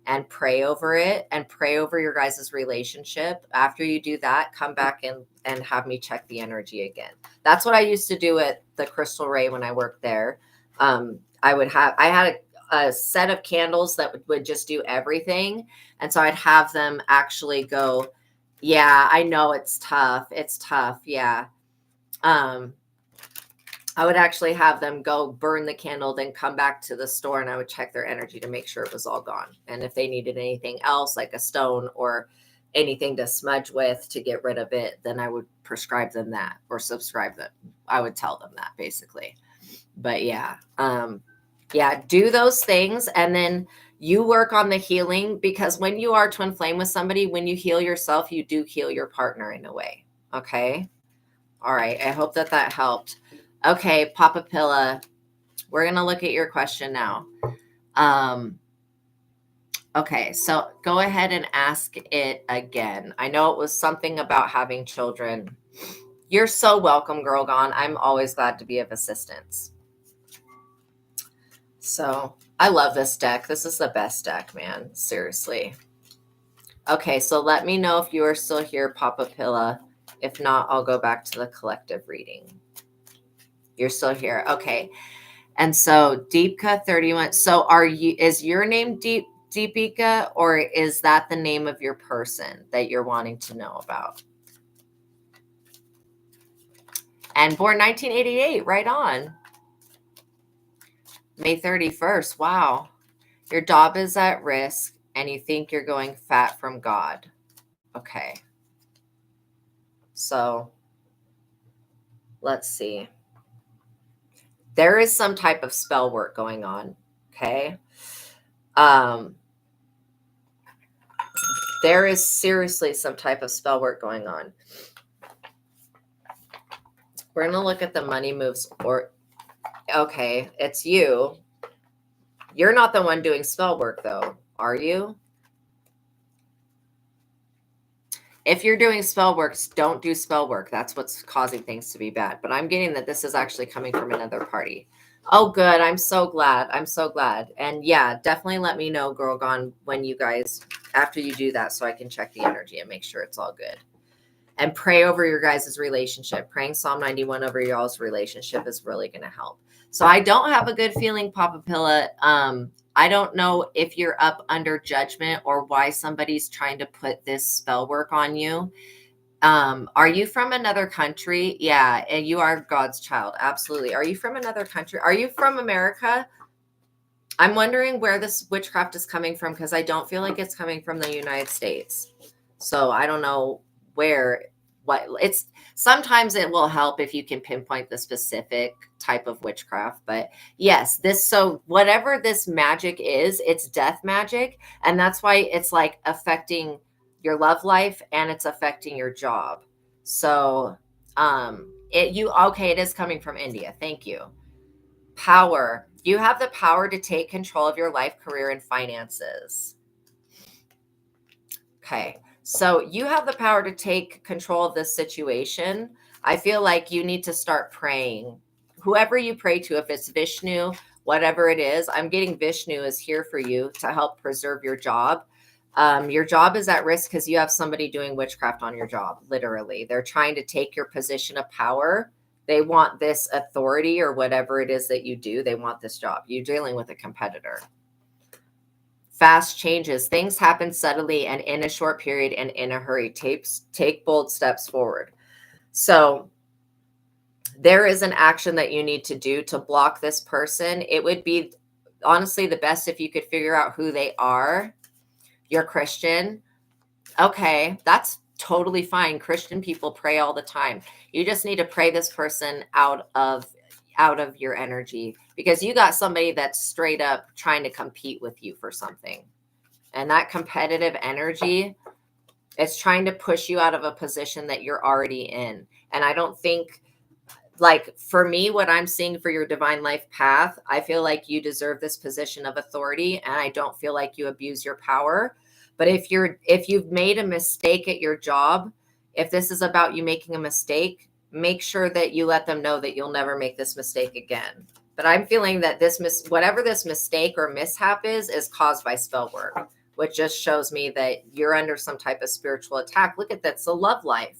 and pray over it, and pray over your guys' relationship. After you do that, come back and have me check the energy again. That's what I used to do at the Crystal Ray when I worked there. I had a set of candles that would just do everything. And so I'd have them actually go, yeah, I know it's tough. It's tough. Yeah. I would actually have them go burn the candle, then come back to the store, and I would check their energy to make sure it was all gone. And if they needed anything else, like a stone or anything to smudge with to get rid of it, then I would prescribe them that, or subscribe them. I would tell them that, basically. But yeah, do those things, and then you work on the healing, because when you are twin flame with somebody, when you heal yourself, you do heal your partner in a way. Okay. All right. I hope that helped. Okay, Papa Pilla, we're going to look at your question now. Okay, so go ahead and ask it again. I know it was something about having children. You're so welcome, Girl Gone. I'm always glad to be of assistance. So I love this deck. This is the best deck, man. Seriously. Okay, so let me know if you are still here, Papa Pilla. If not, I'll go back to the collective reading. You're still here. Okay. And so Deepka 31. So is your name Deepika, or is that the name of your person that you're wanting to know about? And born 1988, right on. May 31st. Wow. Your job is at risk and you think you're going fat from God. Okay. So let's see. There is some type of spell work going on. Okay. There is seriously some type of spell work going on. We're going to look at the money moves. Okay, it's you. You're not the one doing spell work, though, are you? If you're doing spell work, don't do spell work. That's what's causing things to be bad. But I'm getting that this is actually coming from another party. Oh, good. I'm so glad. I'm so glad. And yeah, definitely let me know, Girl Gone, when you guys, after you do that, so I can check the energy and make sure it's all good. And pray over your guys' relationship. Praying Psalm 91 over y'all's relationship is really going to help. So I don't have a good feeling, Papa Pilla. I don't know if you're up under judgment or why somebody's trying to put this spell work on you. Are you from another country? Yeah, and you are God's child. Absolutely. Are you from another country? Are you from America? I'm wondering where this witchcraft is coming from, because I don't feel like it's coming from the United States. So I don't know sometimes it will help if you can pinpoint the specific type of witchcraft. But yes, so whatever this magic is, it's death magic. And that's why it's like affecting your love life and it's affecting your job. So it is coming from India. Thank you. Power. You have the power to take control of your life, career, and finances. Okay. So you have the power to take control of this situation. I feel like you need to start praying. Whoever you pray to, if it's Vishnu, whatever it is, I'm getting Vishnu is here for you to help preserve your job. Your job is at risk because you have somebody doing witchcraft on your job. Literally, they're trying to take your position of power. They want this authority or whatever it is that you do. They want this job. You're dealing with a competitor. Fast changes. Things happen suddenly and in a short period and in a hurry. Take bold steps forward. So there is an action that you need to do to block this person. It would be honestly the best if you could figure out who they are. You're Christian. Okay, that's totally fine. Christian people pray all the time. You just need to pray this person out of your energy, because you got somebody that's straight up trying to compete with you for something. And that competitive energy, it's trying to push you out of a position that you're already in. And I don't think, like, for me, what I'm seeing for your divine life path, I feel like you deserve this position of authority, and I don't feel like you abuse your power. But if you've made a mistake at your job, if this is about you making a mistake, make sure that you let them know that you'll never make this mistake again. But I'm feeling that whatever this mistake or mishap is caused by spell work, which just shows me that you're under some type of spiritual attack. Look at that. It's a love life.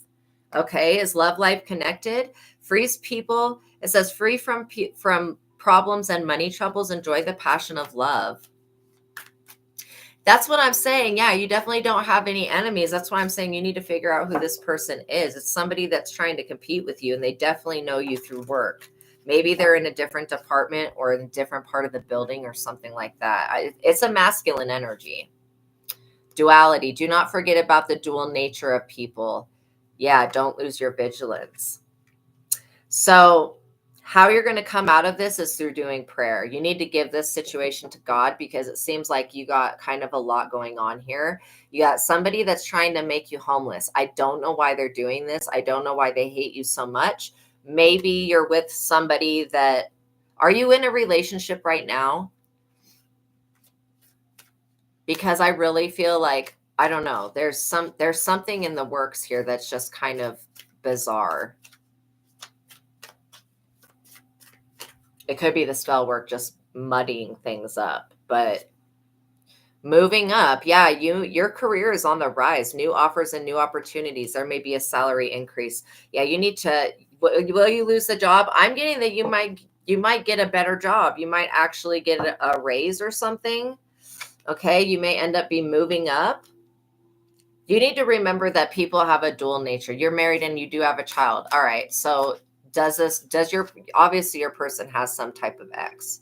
Okay, is love life connected? Frees people. It says free from problems and money troubles. Enjoy the passion of love. That's what I'm saying. Yeah, you definitely don't have any enemies. That's why I'm saying you need to figure out who this person is. It's somebody that's trying to compete with you, and they definitely know you through work. Maybe they're in a different department or in a different part of the building or something like that. It's a masculine energy. Duality. Do not forget about the dual nature of people. Yeah, don't lose your vigilance. So how you're going to come out of this is through doing prayer. You need to give this situation to God, because it seems like you got kind of a lot going on here. You got somebody that's trying to make you homeless. I don't know why they're doing this. I don't know why they hate you so much. Maybe you're with somebody that, are you in a relationship right now? Because I really feel like, I don't know, there's something in the works here that's just kind of bizarre. It could be the spell work just muddying things up, but moving up, yeah, your career is on the rise. New offers and new opportunities. There may be a salary increase. Yeah, you need to. Will you lose the job? I'm getting that you might get a better job. You might actually get a raise or something. Okay, you may end up be moving up. You need to remember that people have a dual nature. You're married and you do have a child. All right, so obviously your person has some type of ex.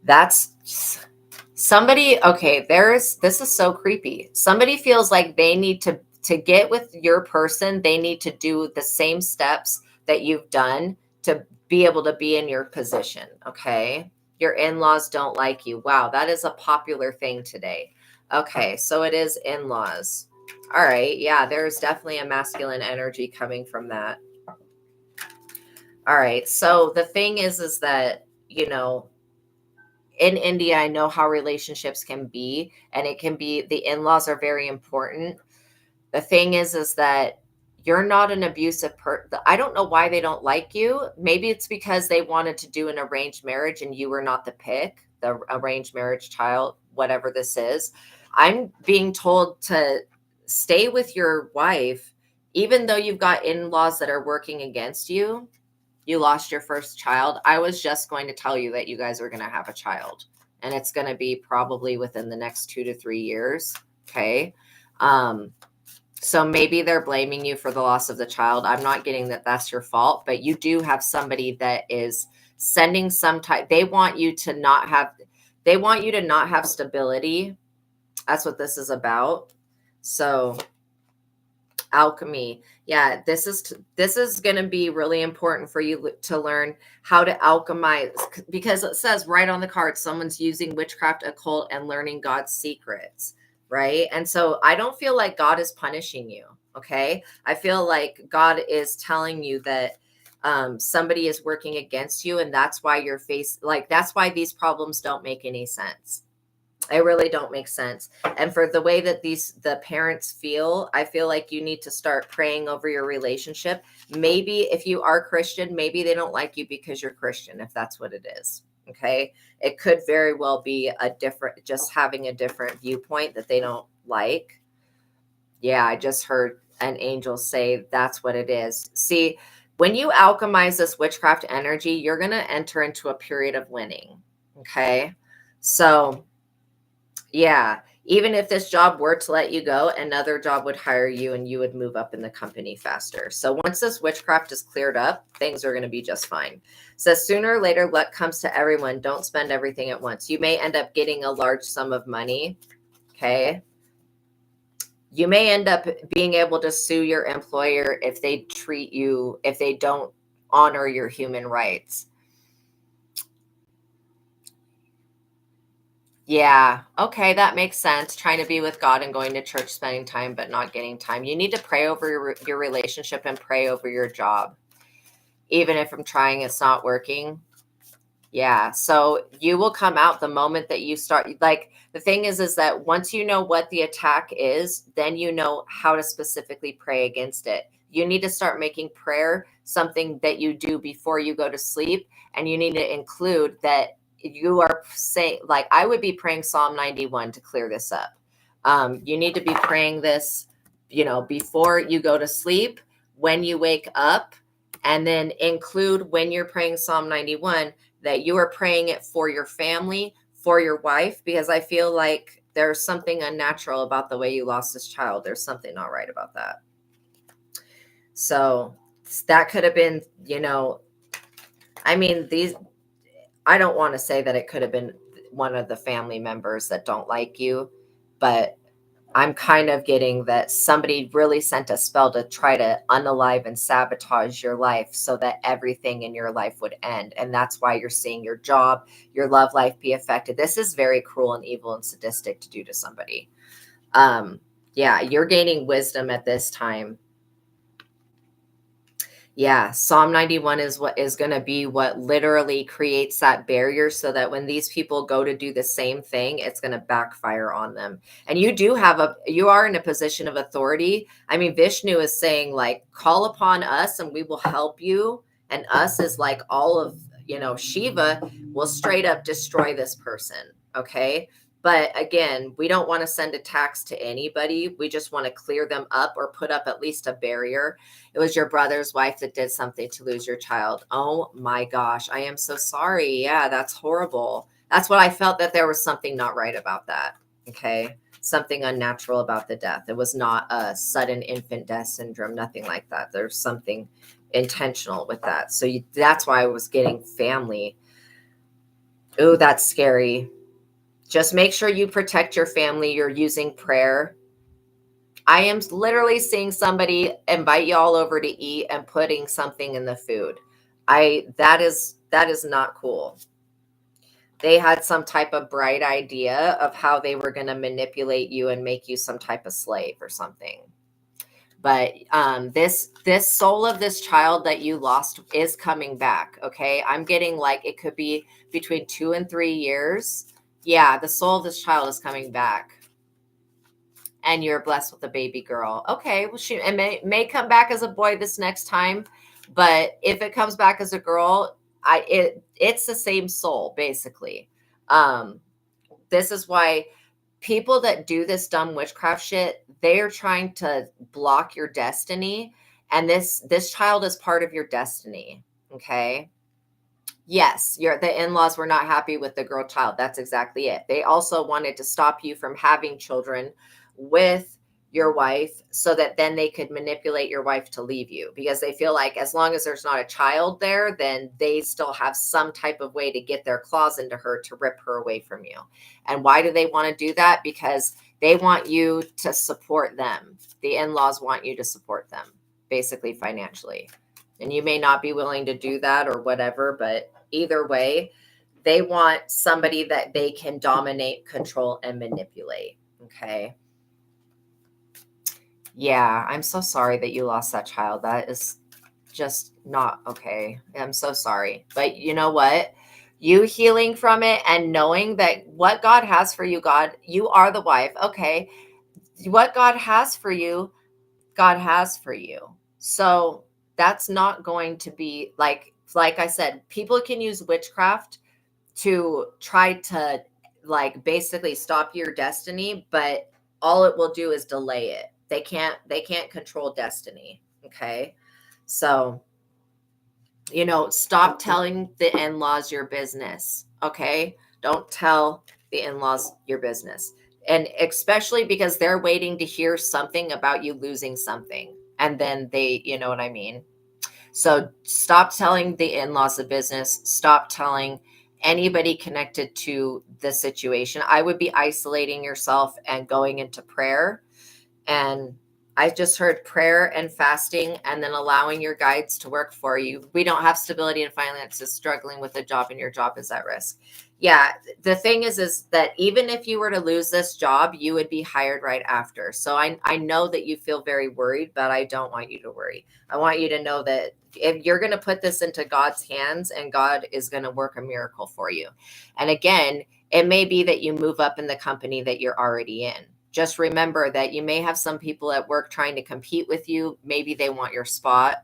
That's somebody. Okay, this is so creepy. Somebody feels like they need to get with your person. They need to do the same steps that you've done to be able to be in your position. Okay, your in-laws don't like you. Wow, that is a popular thing today. Okay, so it is in-laws. All right, yeah, there's definitely a masculine energy coming from that. All right. So the thing is that, in India, I know how relationships can be, and it can be, the in-laws are very important. The thing is that you're not an abusive person. I don't know why they don't like you. Maybe it's because they wanted to do an arranged marriage and you were not the pick, the arranged marriage child, whatever this is. I'm being told to stay with your wife, even though you've got in-laws that are working against you. You lost your first child. I was just going to tell you that you guys are going to have a child, and it's going to be probably within the next 2 to 3 years. Okay. So maybe they're blaming you for the loss of the child. I'm not getting that that's your fault, but you do have somebody that is sending some type. They want you to not have stability. That's what this is about. So alchemy. Yeah, this is going to be really important for you to learn how to alchemize, because it says right on the card, someone's using witchcraft, occult, and learning God's secrets, right? And so I don't feel like God is punishing you, okay? I feel like God is telling you that somebody is working against you, and that's why that's why these problems don't make any sense. They really don't make sense. And for the way that the parents feel, I feel like you need to start praying over your relationship. Maybe if you are Christian, maybe they don't like you because you're Christian, if that's what it is. Okay. It could very well be just having a different viewpoint that they don't like. Yeah, I just heard an angel say that's what it is. See, when you alchemize this witchcraft energy, you're going to enter into a period of winning. Okay. So yeah, even if this job were to let you go, another job would hire you and you would move up in the company faster. So once this witchcraft is cleared up, things are going to be just fine. So sooner or later, luck comes to everyone. Don't spend everything at once. You may end up getting a large sum of money. Okay. You may end up being able to sue your employer if they don't honor your human rights. Yeah. Okay. That makes sense. Trying to be with God and going to church, spending time, but not getting time. You need to pray over your relationship and pray over your job. Even if I'm trying, it's not working. Yeah. So you will come out the moment that you start. Like, the thing is that once you know what the attack is, then you know how to specifically pray against it. You need to start making prayer something that you do before you go to sleep. And you need to include that you are saying, like, I would be praying Psalm 91 to clear this up. You need to be praying this, before you go to sleep, when you wake up, and then include when you're praying Psalm 91 that you are praying it for your family, for your wife, because I feel like there's something unnatural about the way you lost this child. There's something not right about that. So that could have been, I don't want to say that it could have been one of the family members that don't like you, but I'm kind of getting that somebody really sent a spell to try to unalive and sabotage your life so that everything in your life would end. And that's why you're seeing your job, your love life be affected. This is very cruel and evil and sadistic to do to somebody. Yeah, you're gaining wisdom at this time. Yeah, Psalm 91 is what is going to be what literally creates that barrier so that when these people go to do the same thing, it's going to backfire on them. And you are in a position of authority. I mean, Vishnu is saying, like, call upon us and we will help you. And us is like all of, Shiva will straight up destroy this person. Okay. But again, we don't want to send attacks to anybody. We just want to clear them up or put up at least a barrier. It was your brother's wife that did something to lose your child. Oh my gosh. I am so sorry. Yeah, that's horrible. That's what I felt, that there was something not right about that. Okay. Something unnatural about the death. It was not a sudden infant death syndrome, nothing like that. There's something intentional with that. So that's why I was getting family. Oh, that's scary. Just make sure you protect your family. You're using prayer. I am literally seeing somebody invite y'all over to eat and putting something in the food. That is not cool. They had some type of bright idea of how they were going to manipulate you and make you some type of slave or something. But this soul of this child that you lost is coming back. Okay, I'm getting like it could be between 2 and 3 years. Yeah, the soul of this child is coming back. And you're blessed with a baby girl. Okay, well, it may come back as a boy this next time, but if it comes back as a girl, it's the same soul basically. This is why people that do this dumb witchcraft shit, they are trying to block your destiny, and this child is part of your destiny. Okay. Yes, the in-laws were not happy with the girl child. That's exactly it. They also wanted to stop you from having children with your wife so that then they could manipulate your wife to leave you, because they feel like as long as there's not a child there, then they still have some type of way to get their claws into her to rip her away from you. And why do they want to do that? Because they want you to support them. The in-laws want you to support them, basically financially. And you may not be willing to do that or whatever, but either way, they want somebody that they can dominate, control, and manipulate. Okay. Yeah, I'm so sorry that you lost that child. That is just not okay. I'm so sorry. But you know what? You healing from it and knowing that what God has for you, God, you are the wife. Okay. What God has for you, God has for you. So that's not going to be like I said, people can use witchcraft to try to like basically stop your destiny, but all it will do is delay it. They can't control destiny. Okay. So, stop telling the in-laws your business. Okay. Don't tell the in-laws your business. And especially because they're waiting to hear something about you losing something. And then you know what I mean? So stop telling the in-laws the business. Stop telling anybody connected to the situation. I would be isolating yourself and going into prayer And I just heard prayer and fasting and then allowing your guides to work for you. We don't have stability in finances, struggling with a job, and your job is at risk. Yeah, the thing is that even if you were to lose this job, you would be hired right after. So I know that you feel very worried, but I don't want you to worry. I want you to know that if you're going to put this into God's hands, and God is going to work a miracle for you. And again, it may be that you move up in the company that you're already in. Just remember that you may have some people at work trying to compete with you. Maybe they want your spot.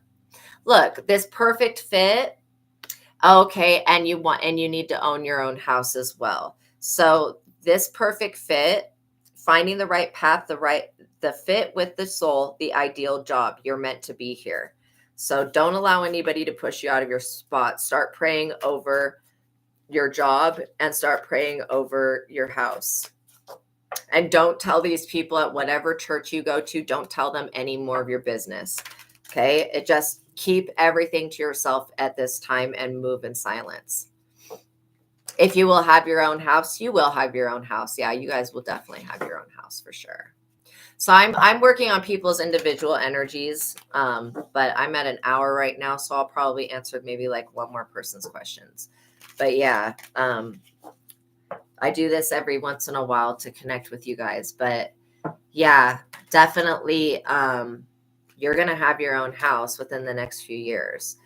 Look, this perfect fit. Okay, and you need to own your own house as well. So this perfect fit, finding the right path, the fit with the soul, the ideal job. You're meant to be here. So don't allow anybody to push you out of your spot. Start praying over your job and start praying over your house. And don't tell these people at whatever church you go to, don't tell them any more of your business. Okay. It just keep everything to yourself at this time and move in silence. If you will have your own house, you will have your own house. Yeah, you guys will definitely have your own house for sure. So I'm working on people's individual energies, but I'm at an hour right now, so I'll probably answer maybe like one more person's questions. But yeah, I do this every once in a while to connect with you guys. But yeah, definitely, you're going to have your own house within the next few years.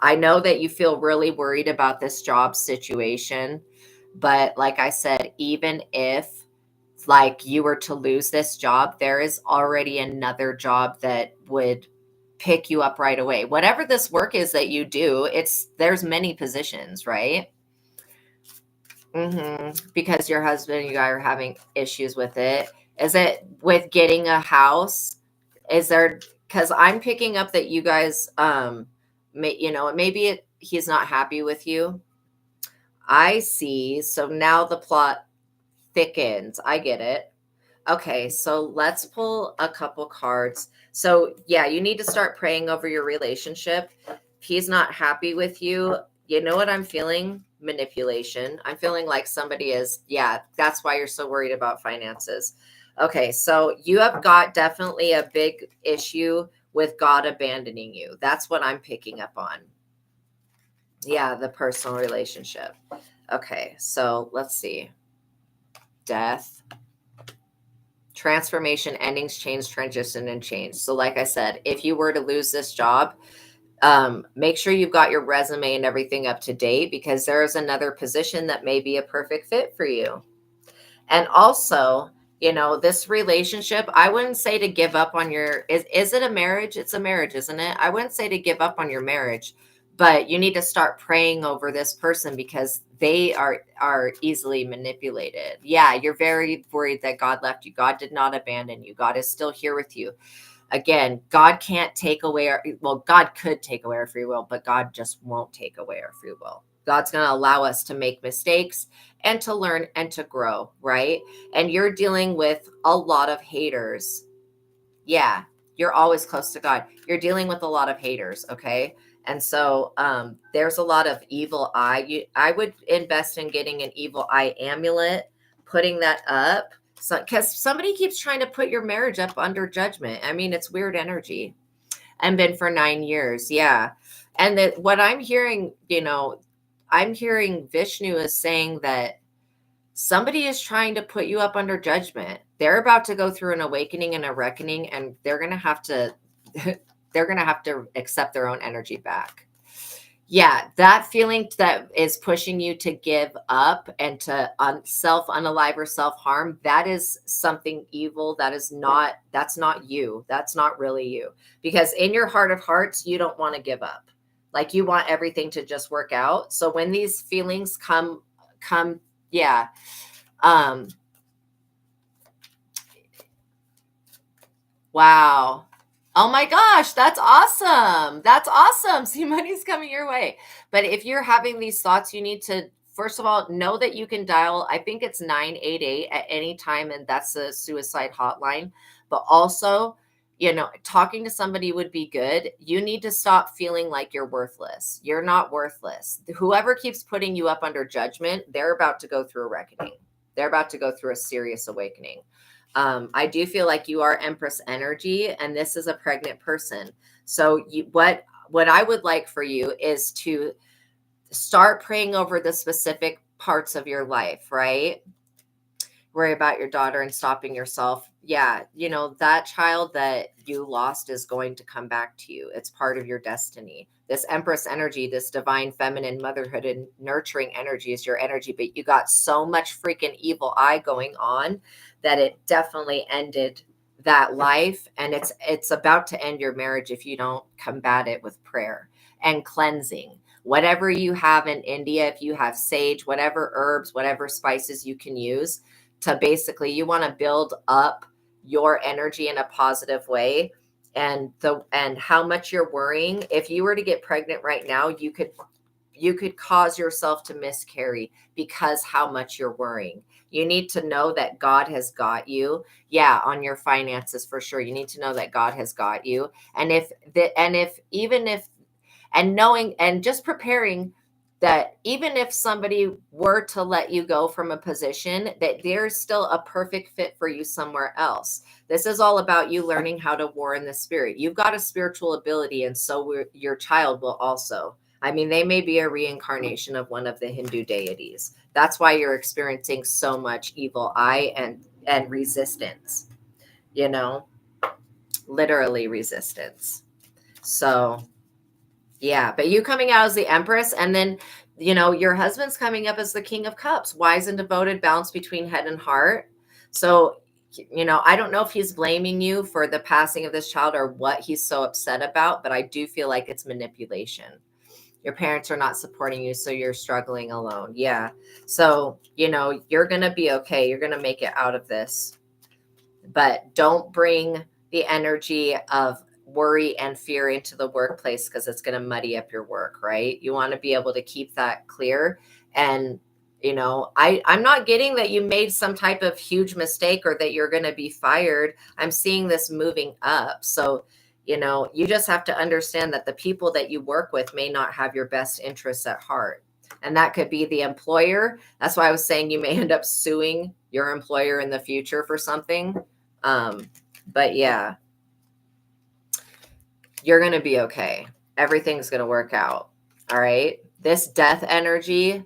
I know that you feel really worried about this job situation, but like I said, even if like you were to lose this job, there is already another job that would pick you up right away. Whatever this work is that you do, there's many positions, right? Because your husband and you guys are having issues with it. Is it with getting a house? Is there, because I'm picking up that you guys, maybe he's not happy with you. I see. So now the plot thickens. I get it. Okay, so let's pull a couple cards. So yeah, you need to start praying over your relationship. If he's not happy with you, you know what I'm feeling? Manipulation. I'm feeling like somebody is, yeah, that's why you're so worried about finances. Okay, so you have got definitely a big issue with God abandoning you. That's what I'm picking up on. Yeah, the personal relationship. Okay, so let's see. Death. Transformation, endings, change, transition, and change. So like I said, if you were to lose this job, make sure you've got your resume and everything up to date, because there is another position that may be a perfect fit for you. And also, this relationship, I wouldn't say to give up on is it a marriage? It's a marriage, isn't it? I wouldn't say to give up on your marriage, but you need to start praying over this person, because they are easily manipulated. Yeah, you're very worried that God left you. God did not abandon you. God is still here with you. Again, God can't take away God could take away our free will, but God just won't take away our free will. God's going to allow us to make mistakes and to learn and to grow, right? And you're dealing with a lot of haters. Yeah, you're always close to God. You're dealing with a lot of haters, okay? And so there's a lot of evil eye. I would invest in getting an evil eye amulet, putting that up. So, because somebody keeps trying to put your marriage up under judgment. I mean, it's weird energy. And been for 9 years. Yeah. And that what I'm hearing, I'm hearing Vishnu is saying that somebody is trying to put you up under judgment. They're about to go through an awakening and a reckoning, and they're going to have to accept their own energy back. Yeah, that feeling that is pushing you to give up and to unalive or self-harm, that is something evil. That's not you. That's not really you. Because in your heart of hearts, you don't want to give up. Like, you want everything to just work out. So when these feelings come, yeah. Wow. Oh my gosh, that's awesome. That's awesome. See, money's coming your way. But if you're having these thoughts, you need to, first of all, know that you can dial, I think it's 988 at any time, and that's the suicide hotline. But also, talking to somebody would be good. You need to stop feeling like you're worthless. You're not worthless. Whoever keeps putting you up under judgment, they're about to go through a reckoning. They're about to go through a serious awakening. I do feel like you are Empress energy, and this is a pregnant person. So what I would like for you is to start praying over the specific parts of your life, right? Worry about your daughter and stopping yourself. Yeah, that child that you lost is going to come back to you. It's part of your destiny. This Empress energy, this divine feminine motherhood and nurturing energy is your energy, but you got so much freaking evil eye going on that it definitely ended that life, and it's about to end your marriage if you don't combat it with prayer and cleansing. Whatever you have in India, if you have sage, whatever herbs, whatever spices you can use to basically, you want to build up your energy in a positive way. And how much you're worrying, if you were to get pregnant right now, you could cause yourself to miscarry because how much you're worrying. You need to know that God has got you. Yeah, on your finances for sure. You need to know that God has got you. And knowing and just preparing that even if somebody were to let you go from a position, that there's still a perfect fit for you somewhere else. This is all about you learning how to war in the spirit. You've got a spiritual ability, and so your child will also. I mean, they may be a reincarnation of one of the Hindu deities. That's why you're experiencing so much evil eye and resistance, literally resistance. So yeah, but you coming out as the Empress, and then, your husband's coming up as the King of Cups, wise and devoted, balance between head and heart. So, I don't know if he's blaming you for the passing of this child or what he's so upset about, but I do feel like it's manipulation. Your parents are not supporting you, so you're struggling alone. Yeah. So, you're going to be okay. You're going to make it out of this. But don't bring the energy of worry and fear into the workplace, because it's going to muddy up your work, right? You want to be able to keep that clear. And I'm not getting that you made some type of huge mistake or that you're going to be fired. I'm seeing this moving up. So you just have to understand that the people that you work with may not have your best interests at heart. And that could be the employer. That's why I was saying you may end up suing your employer in the future for something. But yeah, you're going to be okay. Everything's going to work out. All right. This death energy,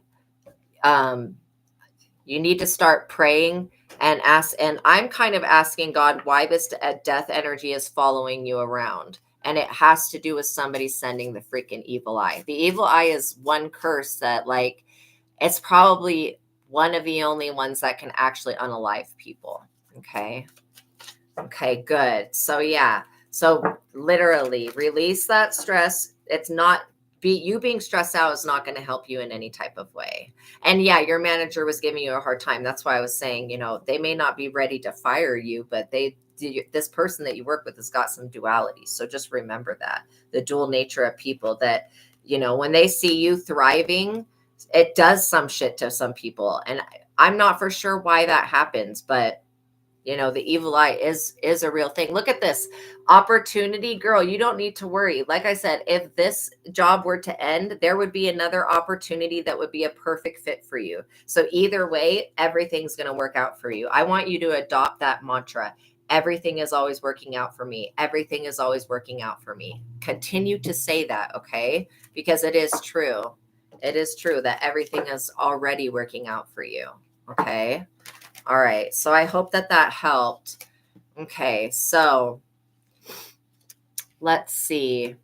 you need to start praying and ask. And I'm kind of asking God why this death energy is following you around. And it has to do with somebody sending the freaking evil eye. The evil eye is one curse that, like, it's probably one of the only ones that can actually unalive people. Okay. Okay, good. So yeah. So literally release that stress. It's not you being stressed out is not going to help you in any type of way. And yeah, your manager was giving you a hard time. That's why I was saying, they may not be ready to fire you, but this person that you work with has got some duality. So just remember that the dual nature of people that, when they see you thriving, it does some shit to some people. And I'm not for sure why that happens, but the evil eye is a real thing. Look at this opportunity, girl. You don't need to worry. Like I said, if this job were to end, there would be another opportunity that would be a perfect fit for you. So either way, everything's going to work out for you. I want you to adopt that mantra. Everything is always working out for me. Everything is always working out for me. Continue to say that, okay? Because it is true. It is true that everything is already working out for you, okay? All right. So I hope that helped. Okay. So let's see.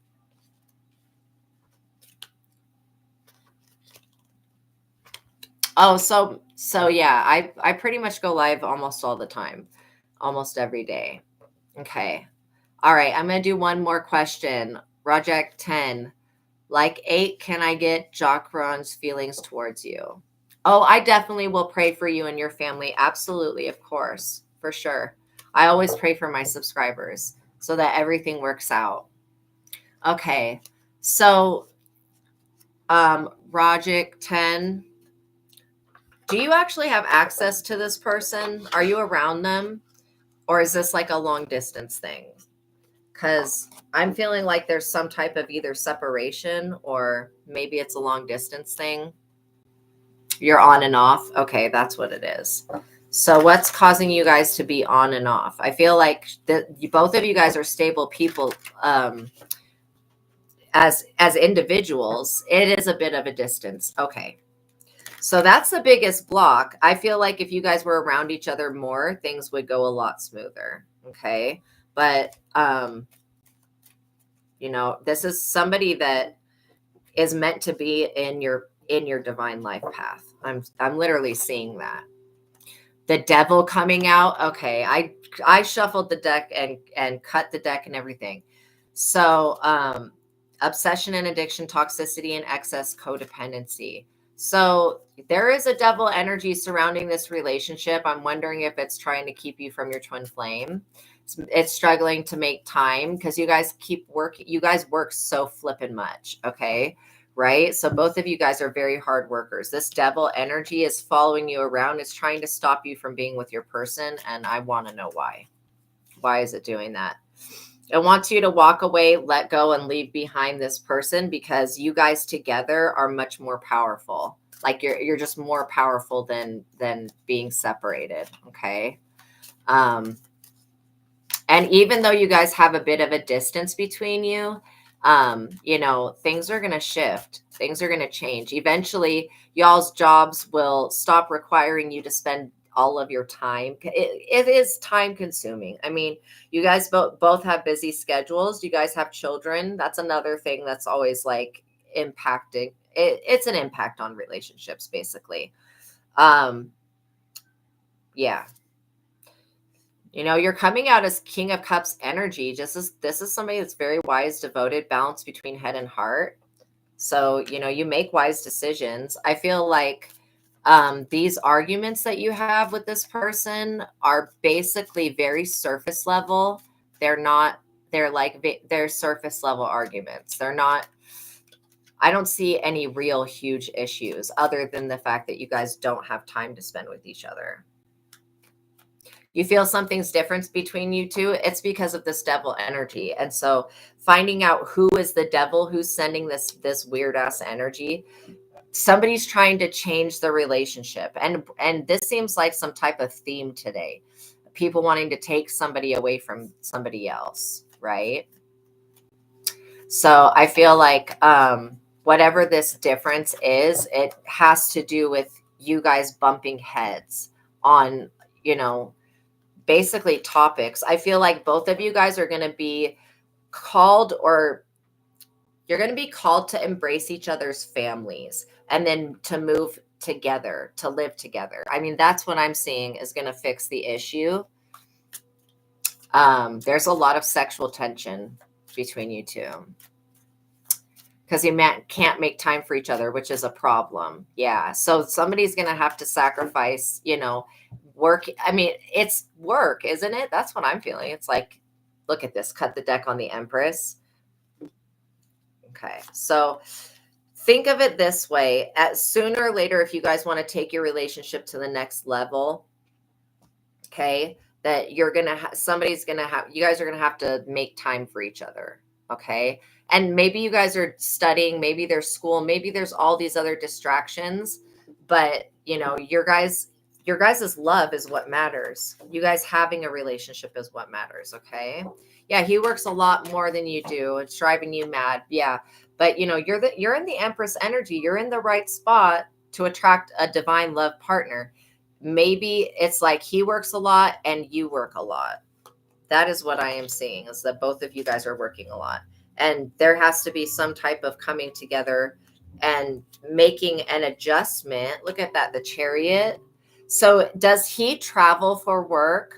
Oh, so yeah, I pretty much go live almost all the time, almost every day. Okay. All right. I'm going to do one more question. Project 10. Like 8, can I get Jacqueron's feelings towards you? Oh, I definitely will pray for you and your family. Absolutely, of course, for sure. I always pray for my subscribers so that everything works out. Okay, so Rajik 10, do you actually have access to this person? Are you around them? Or is this like a long distance thing? Because I'm feeling like there's some type of either separation or maybe it's a long distance thing. You're on and off. Okay, that's what it is. So what's causing you guys to be on and off? I feel like both of you guys are stable people. As individuals, it is a bit of a distance. Okay. So that's the biggest block. I feel like if you guys were around each other more, things would go a lot smoother. Okay. But this is somebody that is meant to be in your divine life path. I'm literally seeing that. The devil coming out. Okay. I shuffled the deck and cut the deck and everything. So obsession and addiction, toxicity and excess, codependency. So there is a devil energy surrounding this relationship. I'm wondering if it's trying to keep you from your twin flame. It's struggling to make time because you guys keep working. You guys work so flippin' much. Okay. Right. So both of you guys are very hard workers. This devil energy is following you around. It's trying to stop you from being with your person. And I want to know why. Why is it doing that? It wants you to walk away, let go, and leave behind this person because you guys together are much more powerful. Like you're just more powerful than being separated. Okay. And even though you guys have a bit of a distance between you, things are going to shift. Things are going to change. Eventually, y'all's jobs will stop requiring you to spend all of your time. It is time consuming. I mean, you guys both have busy schedules. You guys have children. That's another thing that's always like impacting. It's an impact on relationships, basically. Yeah. You're coming out as King of Cups energy. This is somebody that's very wise, devoted, balanced between head and heart. So, you make wise decisions. I feel like these arguments that you have with this person are basically very surface level. They're surface level arguments. I don't see any real huge issues other than the fact that you guys don't have time to spend with each other. You feel something's different between you two, it's because of this devil energy. And so finding out who is the devil, who's sending this weird ass energy, somebody's trying to change the relationship. And this seems like some type of theme today. People wanting to take somebody away from somebody else, right? So I feel like whatever this difference is, it has to do with you guys bumping heads on, basically topics. I feel like both of you guys are going to be called, or you're going to be called to embrace each other's families and then to move together, to live together. I mean, that's what I'm seeing is going to fix the issue. There's a lot of sexual tension between you two because you can't make time for each other, which is a problem. Yeah. So somebody's going to have to sacrifice, work. I mean, it's work, isn't it? That's what I'm feeling. It's like, look at this, cut the deck on the Empress. Okay. So think of it this way, sooner or later, if you guys want to take your relationship to the next level, okay, that you're going to you guys are going to have to make time for each other. Okay. And maybe you guys are studying, maybe there's school, maybe there's all these other distractions, but your guys' love is what matters. You guys having a relationship is what matters. Okay. Yeah. He works a lot more than you do. It's driving you mad. Yeah. But you're in the Empress energy. You're in the right spot to attract a divine love partner. Maybe it's like he works a lot and you work a lot. That is what I am seeing, is that both of you guys are working a lot. And there has to be some type of coming together and making an adjustment. Look at that, the Chariot. So does he travel for work?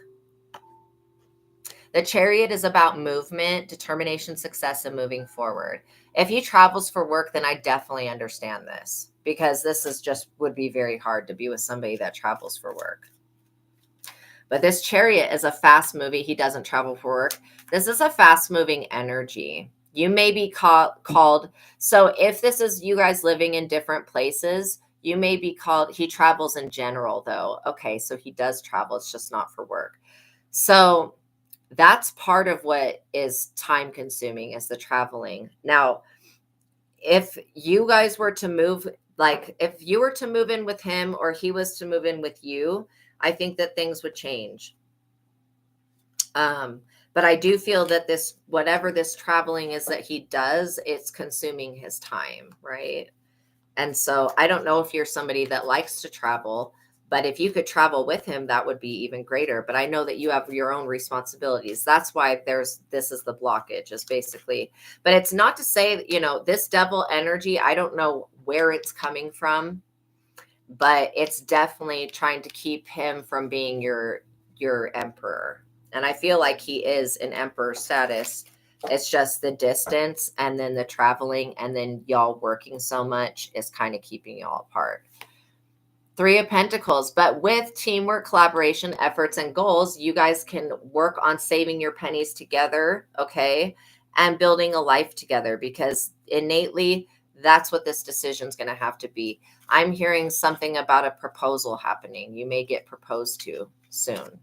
The Chariot is about movement, determination, success, and moving forward. If he travels for work, then I definitely understand this, because this would be very hard to be with somebody that travels for work. But this Chariot is a fast moving. He doesn't travel for work. This is a fast moving energy. You may be called. So if this is you guys living in different places, you may be called. He travels in general, though. Okay, so he does travel. It's just not for work. So that's part of what is time consuming, is the traveling. Now, if you guys were to move, like if you were to move in with him or he was to move in with you, I think that things would change. But I do feel that this, whatever this traveling is that he does, it's consuming his time, right? And so I don't know if you're somebody that likes to travel, but if you could travel with him, that would be even greater. But I know that you have your own responsibilities. That's why this is the blockage, is basically. But it's not to say, this devil energy, I don't know where it's coming from, but it's definitely trying to keep him from being your emperor. And I feel like he is in emperor status. It's just the distance and then the traveling and then y'all working so much is kind of keeping y'all apart. 3 of Pentacles, but with teamwork, collaboration, efforts, and goals, you guys can work on saving your pennies together, okay? And building a life together, because innately, that's what this decision is going to have to be. I'm hearing something about a proposal happening. You may get proposed to soon.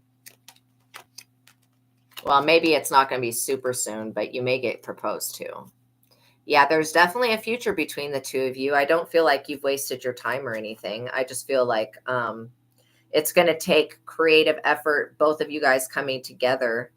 Well, maybe it's not going to be super soon, but you may get proposed to. Yeah, there's definitely a future between the two of you. I don't feel like you've wasted your time or anything. I just feel like it's going to take creative effort, both of you guys coming together,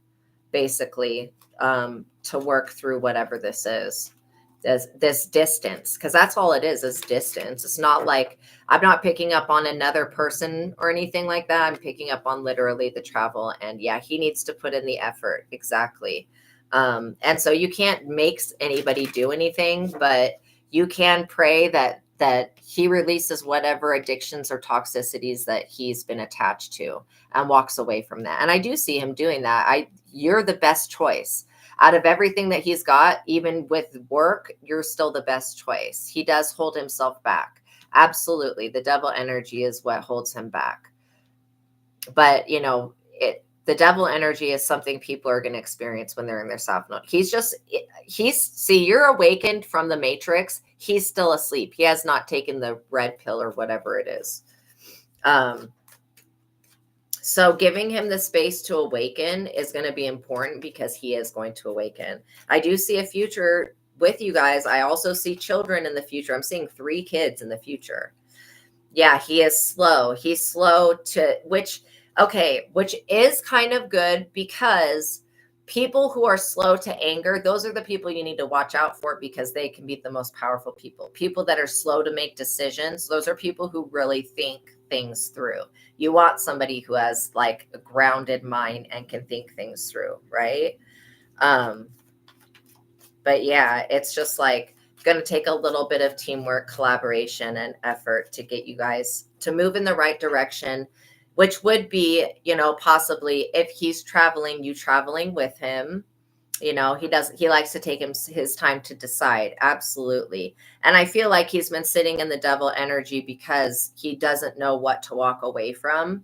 basically, to work through whatever this is. This distance, because that's all it is distance. It's not like I'm not picking up on another person or anything like that. I'm picking up on literally the travel. And yeah, he needs to put in the effort. Exactly. And so you can't make anybody do anything, but you can pray that he releases whatever addictions or toxicities that he's been attached to and walks away from that. And I do see him doing that. You're the best choice. Out of everything that he's got, even with work, you're still the best choice. He does hold himself back. Absolutely. The devil energy is what holds him back. But, the devil energy is something people are going to experience when they're in their south node. See, you're awakened from the matrix. He's still asleep. He has not taken the red pill or whatever it is. So giving him the space to awaken is going to be important, because he is going to awaken. I do see a future with you guys. I also see children in the future. I'm seeing 3 kids in the future. Yeah, he is slow. He's slow which is kind of good, because people who are slow to anger, those are the people you need to watch out for, because they can be the most powerful people. People that are slow to make decisions, those are people who really think things through. You want somebody who has like a grounded mind and can think things through, right? But yeah, it's just like going to take a little bit of teamwork, collaboration, and effort to get you guys to move in the right direction, which would be, possibly if he's traveling, you traveling with him. He likes to take his time to decide. Absolutely. And I feel like he's been sitting in the devil energy because he doesn't know what to walk away from.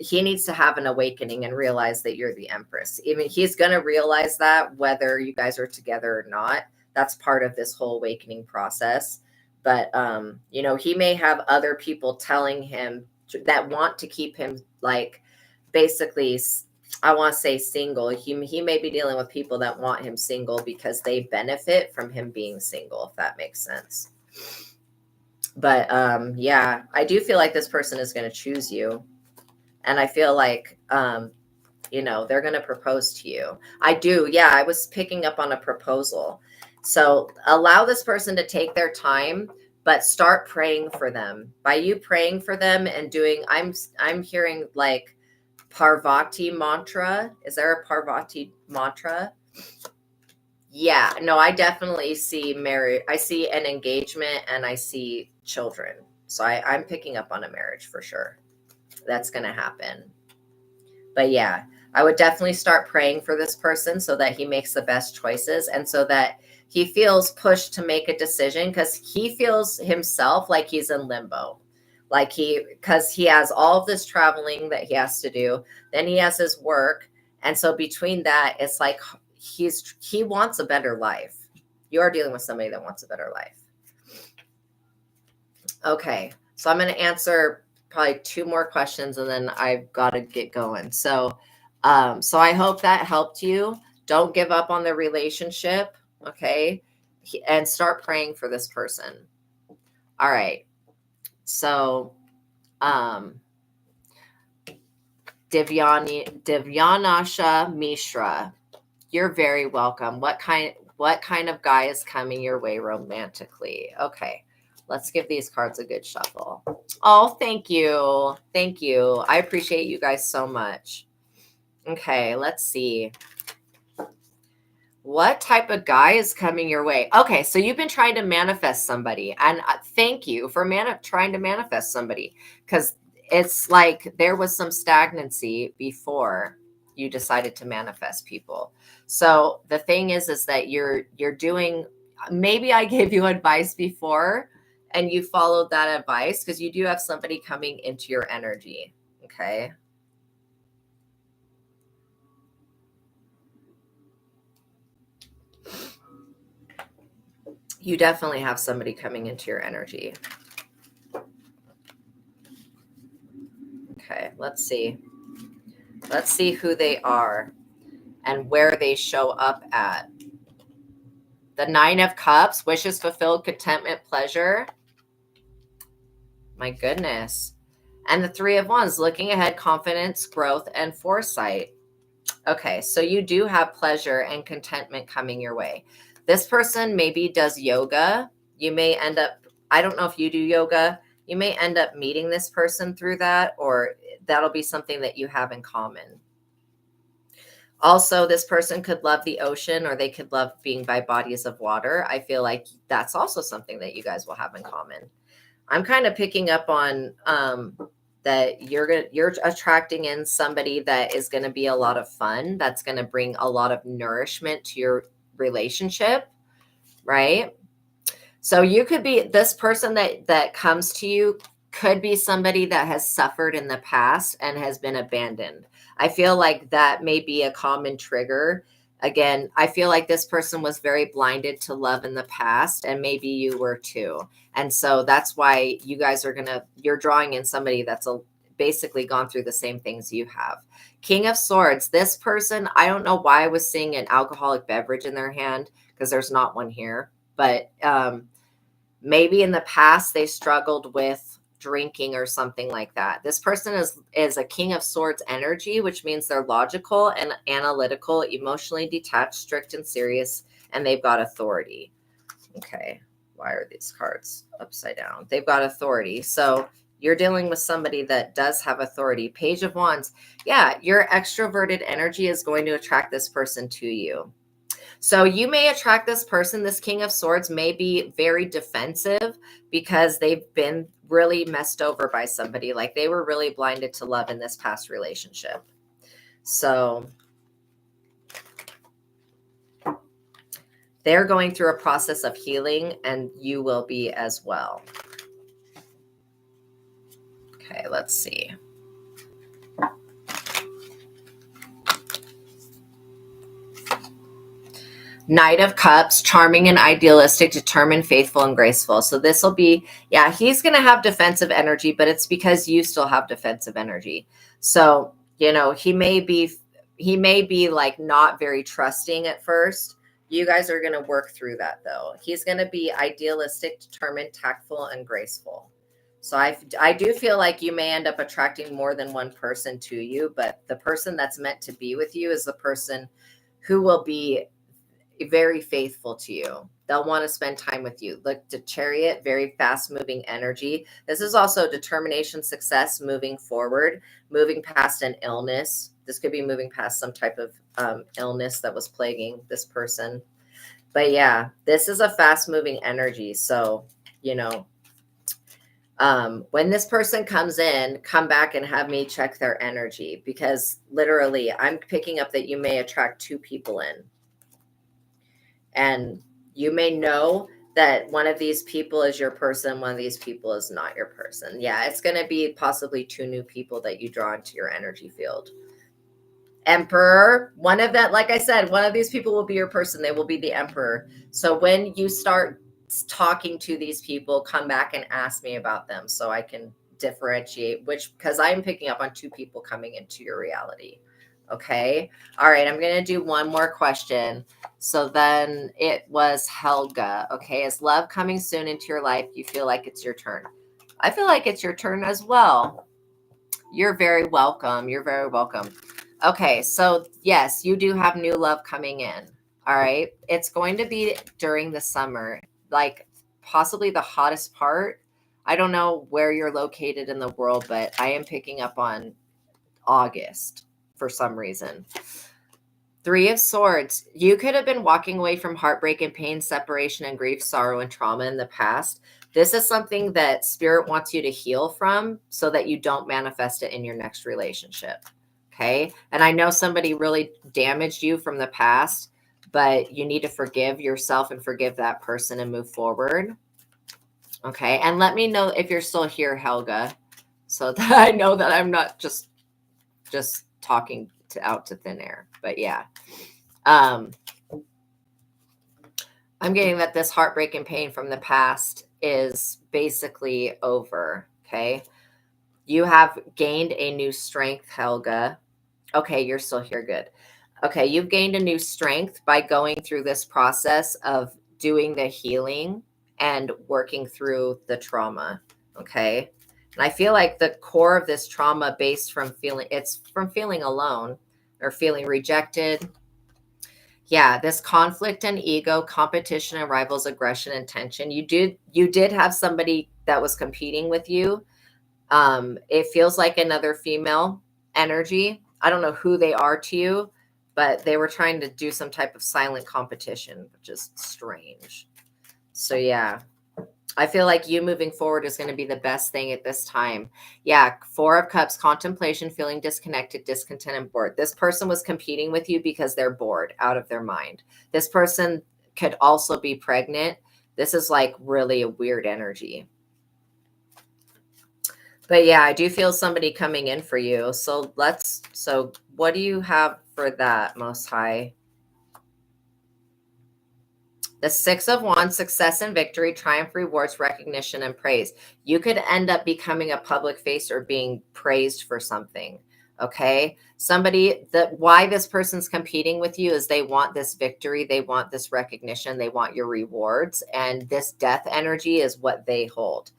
He needs to have an awakening and realize that you're the empress. Even he's going to realize that whether you guys are together or not. That's part of this whole awakening process. But, he may have other people telling him that want to keep him, like, basically, I want to say single. He may be dealing with people that want him single because they benefit from him being single, if that makes sense. But, yeah, I do feel like this person is going to choose you. And I feel like, they're going to propose to you. I do. Yeah, I was picking up on a proposal. So allow this person to take their time, but start praying for them. By you praying for them and doing, I'm hearing like Parvati mantra. Is there a Parvati mantra? Yeah, no, I definitely see marriage. I see an engagement and I see children. So I'm picking up on a marriage for sure. That's going to happen. But yeah, I would definitely start praying for this person so that he makes the best choices and so that he feels pushed to make a decision, because he feels himself like he's in limbo. Because he has all of this traveling that he has to do. Then he has his work. And so between that, it's like he wants a better life. You are dealing with somebody that wants a better life. Okay, so I'm going to answer probably 2 more questions and then I've got to get going. So I hope that helped you. Don't give up on the relationship, okay? And start praying for this person. All right. So Divyanasha Mishra. You're very welcome. What kind of guy is coming your way romantically? Okay, let's give these cards a good shuffle. Oh, thank you. Thank you. I appreciate you guys so much. Okay, let's see. What type of guy is coming your way? Okay, so you've been trying to manifest somebody, and thank you for trying to manifest somebody, because it's like there was some stagnancy before you decided to manifest people. So the thing is that you're doing. Maybe I gave you advice before, and you followed that advice, because you do have somebody coming into your energy. Okay. You definitely have somebody coming into your energy. Okay, let's see. Let's see who they are and where they show up at. The 9 of Cups, wishes fulfilled, contentment, pleasure. My goodness. And the 3 of Wands, looking ahead, confidence, growth, and foresight. Okay, so you do have pleasure and contentment coming your way. This person maybe does yoga. You may end up, I don't know if you do yoga, you may end up meeting this person through that, or that'll be something that you have in common. Also, this person could love the ocean, or they could love being by bodies of water. I feel like that's also something that you guys will have in common. I'm kind of picking up on that you're attracting in somebody that is going to be a lot of fun. That's going to bring a lot of nourishment to your relationship, right? So you could be, this person that comes to you could be somebody that has suffered in the past and has been abandoned. I feel like that may be a common trigger. Again, I feel like this person was very blinded to love in the past, and maybe you were too. And so that's why you guys are you're drawing in somebody that's basically gone through the same things you have. King of Swords, this person, I don't know why I was seeing an alcoholic beverage in their hand, because there's not one here, but maybe in the past they struggled with drinking or something like that. This person is a King of Swords energy, which means they're logical and analytical, emotionally detached, strict and serious, and they've got authority. Okay, why are these cards upside down? They've got authority. So you're dealing with somebody that does have authority. Page of Wands. Yeah, your extroverted energy is going to attract this person to you. So you may attract this person. This King of Swords may be very defensive because they've been really messed over by somebody. Like they were really blinded to love in this past relationship. So they're going through a process of healing, and you will be as well. Okay, let's see. Knight of Cups, charming and idealistic, determined, faithful, and graceful. So this will be, yeah, he's going to have defensive energy, but it's because you still have defensive energy. So, you know, he may be like not very trusting at first. You guys are going to work through that though. He's going to be idealistic, determined, tactful, and graceful. So I do feel like you may end up attracting more than one person to you, but the person that's meant to be with you is the person who will be very faithful to you. They'll want to spend time with you. Look, the Chariot, very fast moving energy. This is also determination, success, moving forward, moving past an illness. This could be moving past some type of illness that was plaguing this person. But yeah, this is a fast moving energy. So, you know, when this person comes in, come back and have me check their energy, because literally I'm picking up that you may attract 2 people in. And you may know that one of these people is your person, one of these people is not your person. Yeah, it's going to be possibly 2 new people that you draw into your energy field. Emperor, one of that, like I said, one of these people will be your person. They will be the Emperor. So when you start talking to these people, come back and ask me about them so I can differentiate because I'm picking up on 2 people coming into your reality. Okay. All right. I'm going to do one more question. So then it was Helga. Okay. Is love coming soon into your life? You feel like it's your turn? I feel like it's your turn as well. You're very welcome. You're very welcome. Okay, so yes, you do have new love coming in. All right. It's going to be during the summer, like possibly the hottest part. I don't know where you're located in the world, but I am picking up on August for some reason. 3 of Swords. You could have been walking away from heartbreak and pain, separation and grief, sorrow and trauma in the past. This is something that Spirit wants you to heal from so that you don't manifest it in your next relationship. Okay. And I know somebody really damaged you from the past, but you need to forgive yourself and forgive that person and move forward. Okay. And let me know if you're still here, Helga, so that I know that I'm not just talking out to thin air. But yeah. I'm getting that this heartbreak and pain from the past is basically over. Okay. You have gained a new strength, Helga. Okay. You're still here. Good. Okay. You've gained a new strength by going through this process of doing the healing and working through the trauma. Okay. And I feel like the core of this trauma based from feeling alone or feeling rejected. Yeah, this conflict and ego, competition and rivals, aggression and tension. You did have somebody that was competing with you. It feels like another female energy. I don't know who they are to you, but they were trying to do some type of silent competition, which is strange. So yeah. I feel like you moving forward is going to be the best thing at this time. Yeah, 4 of Cups, contemplation, feeling disconnected, discontent, and bored. This person was competing with you because they're bored out of their mind. This person could also be pregnant. This is like really a weird energy. But yeah, I do feel somebody coming in for you. So what do you have for that, Most High? The 6 of Wands, success and victory, triumph, rewards, recognition, and praise. You could end up becoming a public face or being praised for something. Okay. Why this person's competing with you is they want this victory. They want this recognition. They want your rewards. And this death energy is what they hold.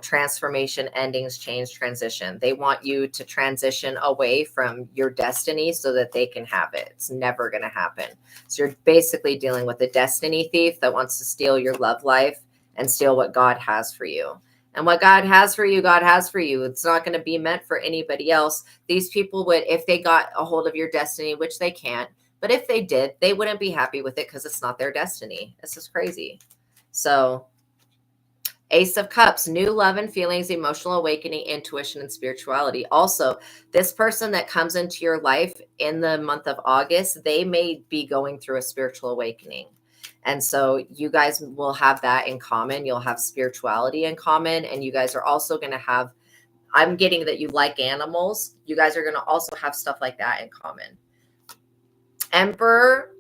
Transformation, endings, change, transition. They want you to transition away from your destiny so that they can have it. It's never going to happen. So you're basically dealing with a destiny thief that wants to steal your love life and steal what God has for you. And what God has for you, God has for you. It's not going to be meant for anybody else. These people would, if they got a hold of your destiny, which they can't, but if they did, they wouldn't be happy with it because it's not their destiny. This is crazy. So Ace of Cups, new love and feelings, emotional awakening, intuition, and spirituality. Also, this person that comes into your life in the month of August, they may be going through a spiritual awakening. And so you guys will have that in common. You'll have spirituality in common. And you guys are also going to have, I'm getting that you like animals. You guys are going to also have stuff like that in common. Emperor.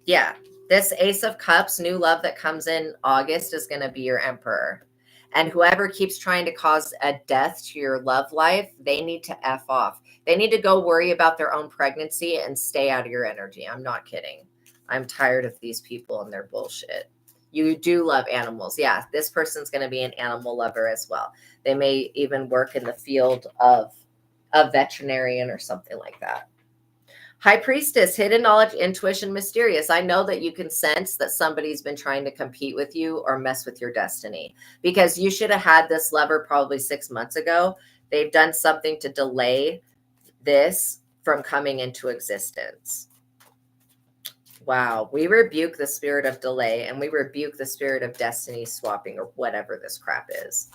Yeah. This Ace of Cups, new love that comes in August is going to be your Emperor. And whoever keeps trying to cause a death to your love life, they need to F off. They need to go worry about their own pregnancy and stay out of your energy. I'm not kidding. I'm tired of these people and their bullshit. You do love animals. Yeah, this person's going to be an animal lover as well. They may even work in the field of a veterinarian or something like that. High Priestess, hidden knowledge, intuition, mysterious. I know that you can sense that somebody's been trying to compete with you or mess with your destiny because you should have had this lover probably 6 months ago. They've done something to delay this from coming into existence. Wow. We rebuke the spirit of delay and we rebuke the spirit of destiny swapping or whatever this crap is.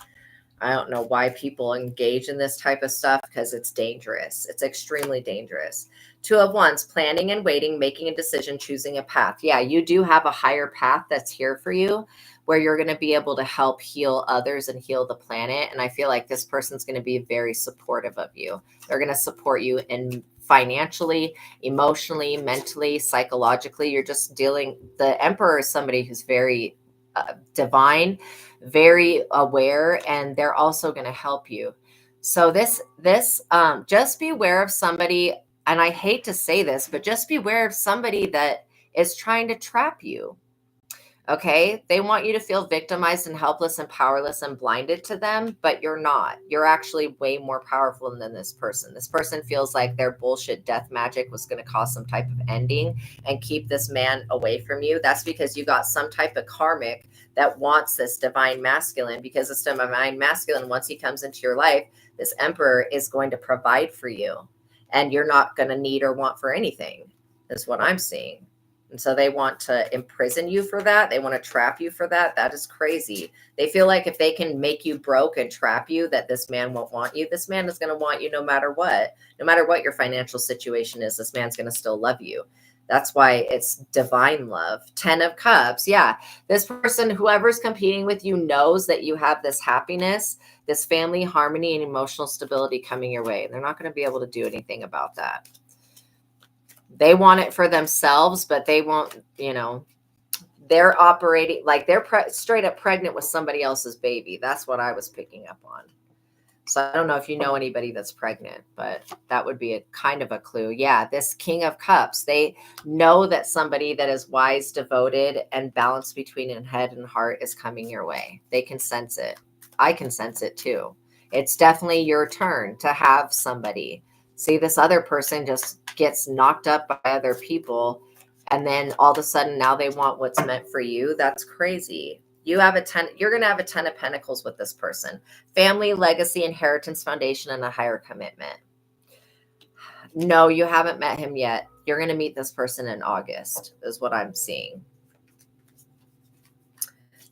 I don't know why people engage in this type of stuff because it's dangerous. It's extremely dangerous. 2 of Wands, planning and waiting, making a decision, choosing a path. Yeah, you do have a higher path that's here for you where you're going to be able to help heal others and heal the planet. And I feel like this person's going to be very supportive of you. They're going to support you in financially, emotionally, mentally, psychologically. You're just the Emperor is somebody who's very divine, very aware, and they're also going to help you. So this just beware of somebody, and I hate to say this, but just beware of somebody that is trying to trap you. Okay, they want you to feel victimized and helpless and powerless and blinded to them, but you're not. You're actually way more powerful than this person. This person feels like their bullshit death magic was going to cause some type of ending and keep this man away from you. That's because you got some type of karmic that wants this divine masculine, because this divine masculine, once he comes into your life, this emperor is going to provide for you and you're not going to need or want for anything, is what I'm seeing. And so they want to imprison you for that. They want to trap you for that. That is crazy. They feel like if they can make you broke and trap you, that this man won't want you. This man is going to want you no matter what. No matter what your financial situation is, this man's going to still love you. That's why it's divine love. 10 of Cups. Yeah. This person, whoever's competing with you, knows that you have this happiness, this family harmony and emotional stability coming your way. They're not going to be able to do anything about that. They want it for themselves, but they won't, they're operating like they're straight up pregnant with somebody else's baby. That's what I was picking up on. So I don't know if you know anybody that's pregnant, but that would be a kind of a clue. Yeah, this King of Cups, they know that somebody that is wise, devoted, and balanced between head and heart is coming your way. They can sense it. I can sense it too. It's definitely your turn to have somebody. See, this other person just gets knocked up by other people, and then all of a sudden now they want what's meant for you. That's crazy. You have a 10, you're going to have a 10 of Pentacles with this person. Family, legacy, inheritance, foundation, and a higher commitment. No, you haven't met him yet. You're going to meet this person in August, is what I'm seeing.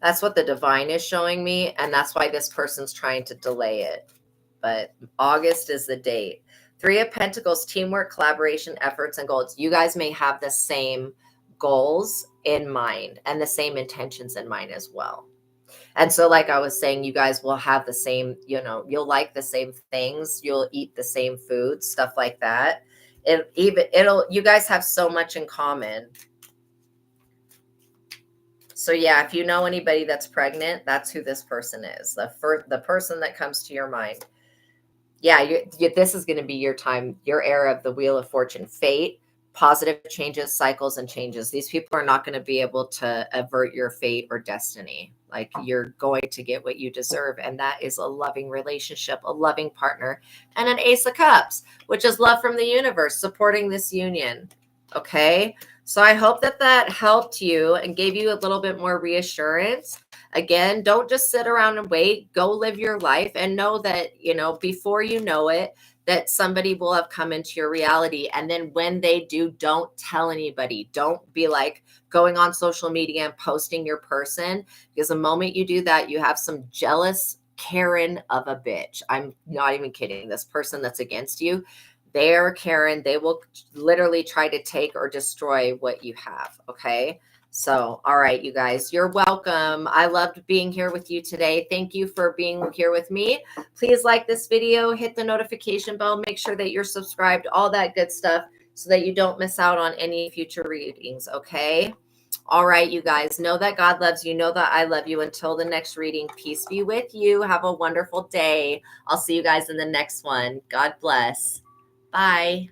That's what the divine is showing me, and that's why this person's trying to delay it. But August is the date. 3 of Pentacles, teamwork, collaboration, efforts, and goals. You guys may have the same goals in mind and the same intentions in mind as well. And so, like I was saying, you guys will have the same, you'll like the same things. You'll eat the same food, stuff like that. You guys have so much in common. So yeah, if you know anybody that's pregnant, that's who this person is. The person that comes to your mind. Yeah, this is going to be your time, your era of the Wheel of Fortune. Fate, positive changes, cycles, and changes. These people are not going to be able to avert your fate or destiny. Like, you're going to get what you deserve. And that is a loving relationship, a loving partner, and an Ace of Cups, which is love from the universe, supporting this union. Okay. So I hope that helped you and gave you a little bit more reassurance. Again, don't just sit around and wait. Go live your life and know that, before you know it, that somebody will have come into your reality. And then when they do, don't tell anybody. Don't be like going on social media and posting your person, because the moment you do that, you have some jealous Karen of a bitch. I'm not even kidding. This person that's against you, they're Karen. They will literally try to take or destroy what you have. Okay. So, all right, you guys, you're welcome. I loved being here with you today. Thank you for being here with me. Please like this video, hit the notification bell, make sure that you're subscribed, all that good stuff, so that you don't miss out on any future readings. Okay. All right, you guys, know that God loves you. Know that I love you. Until the next reading, peace be with you. Have a wonderful day. I'll see you guys in the next one. God bless. Bye.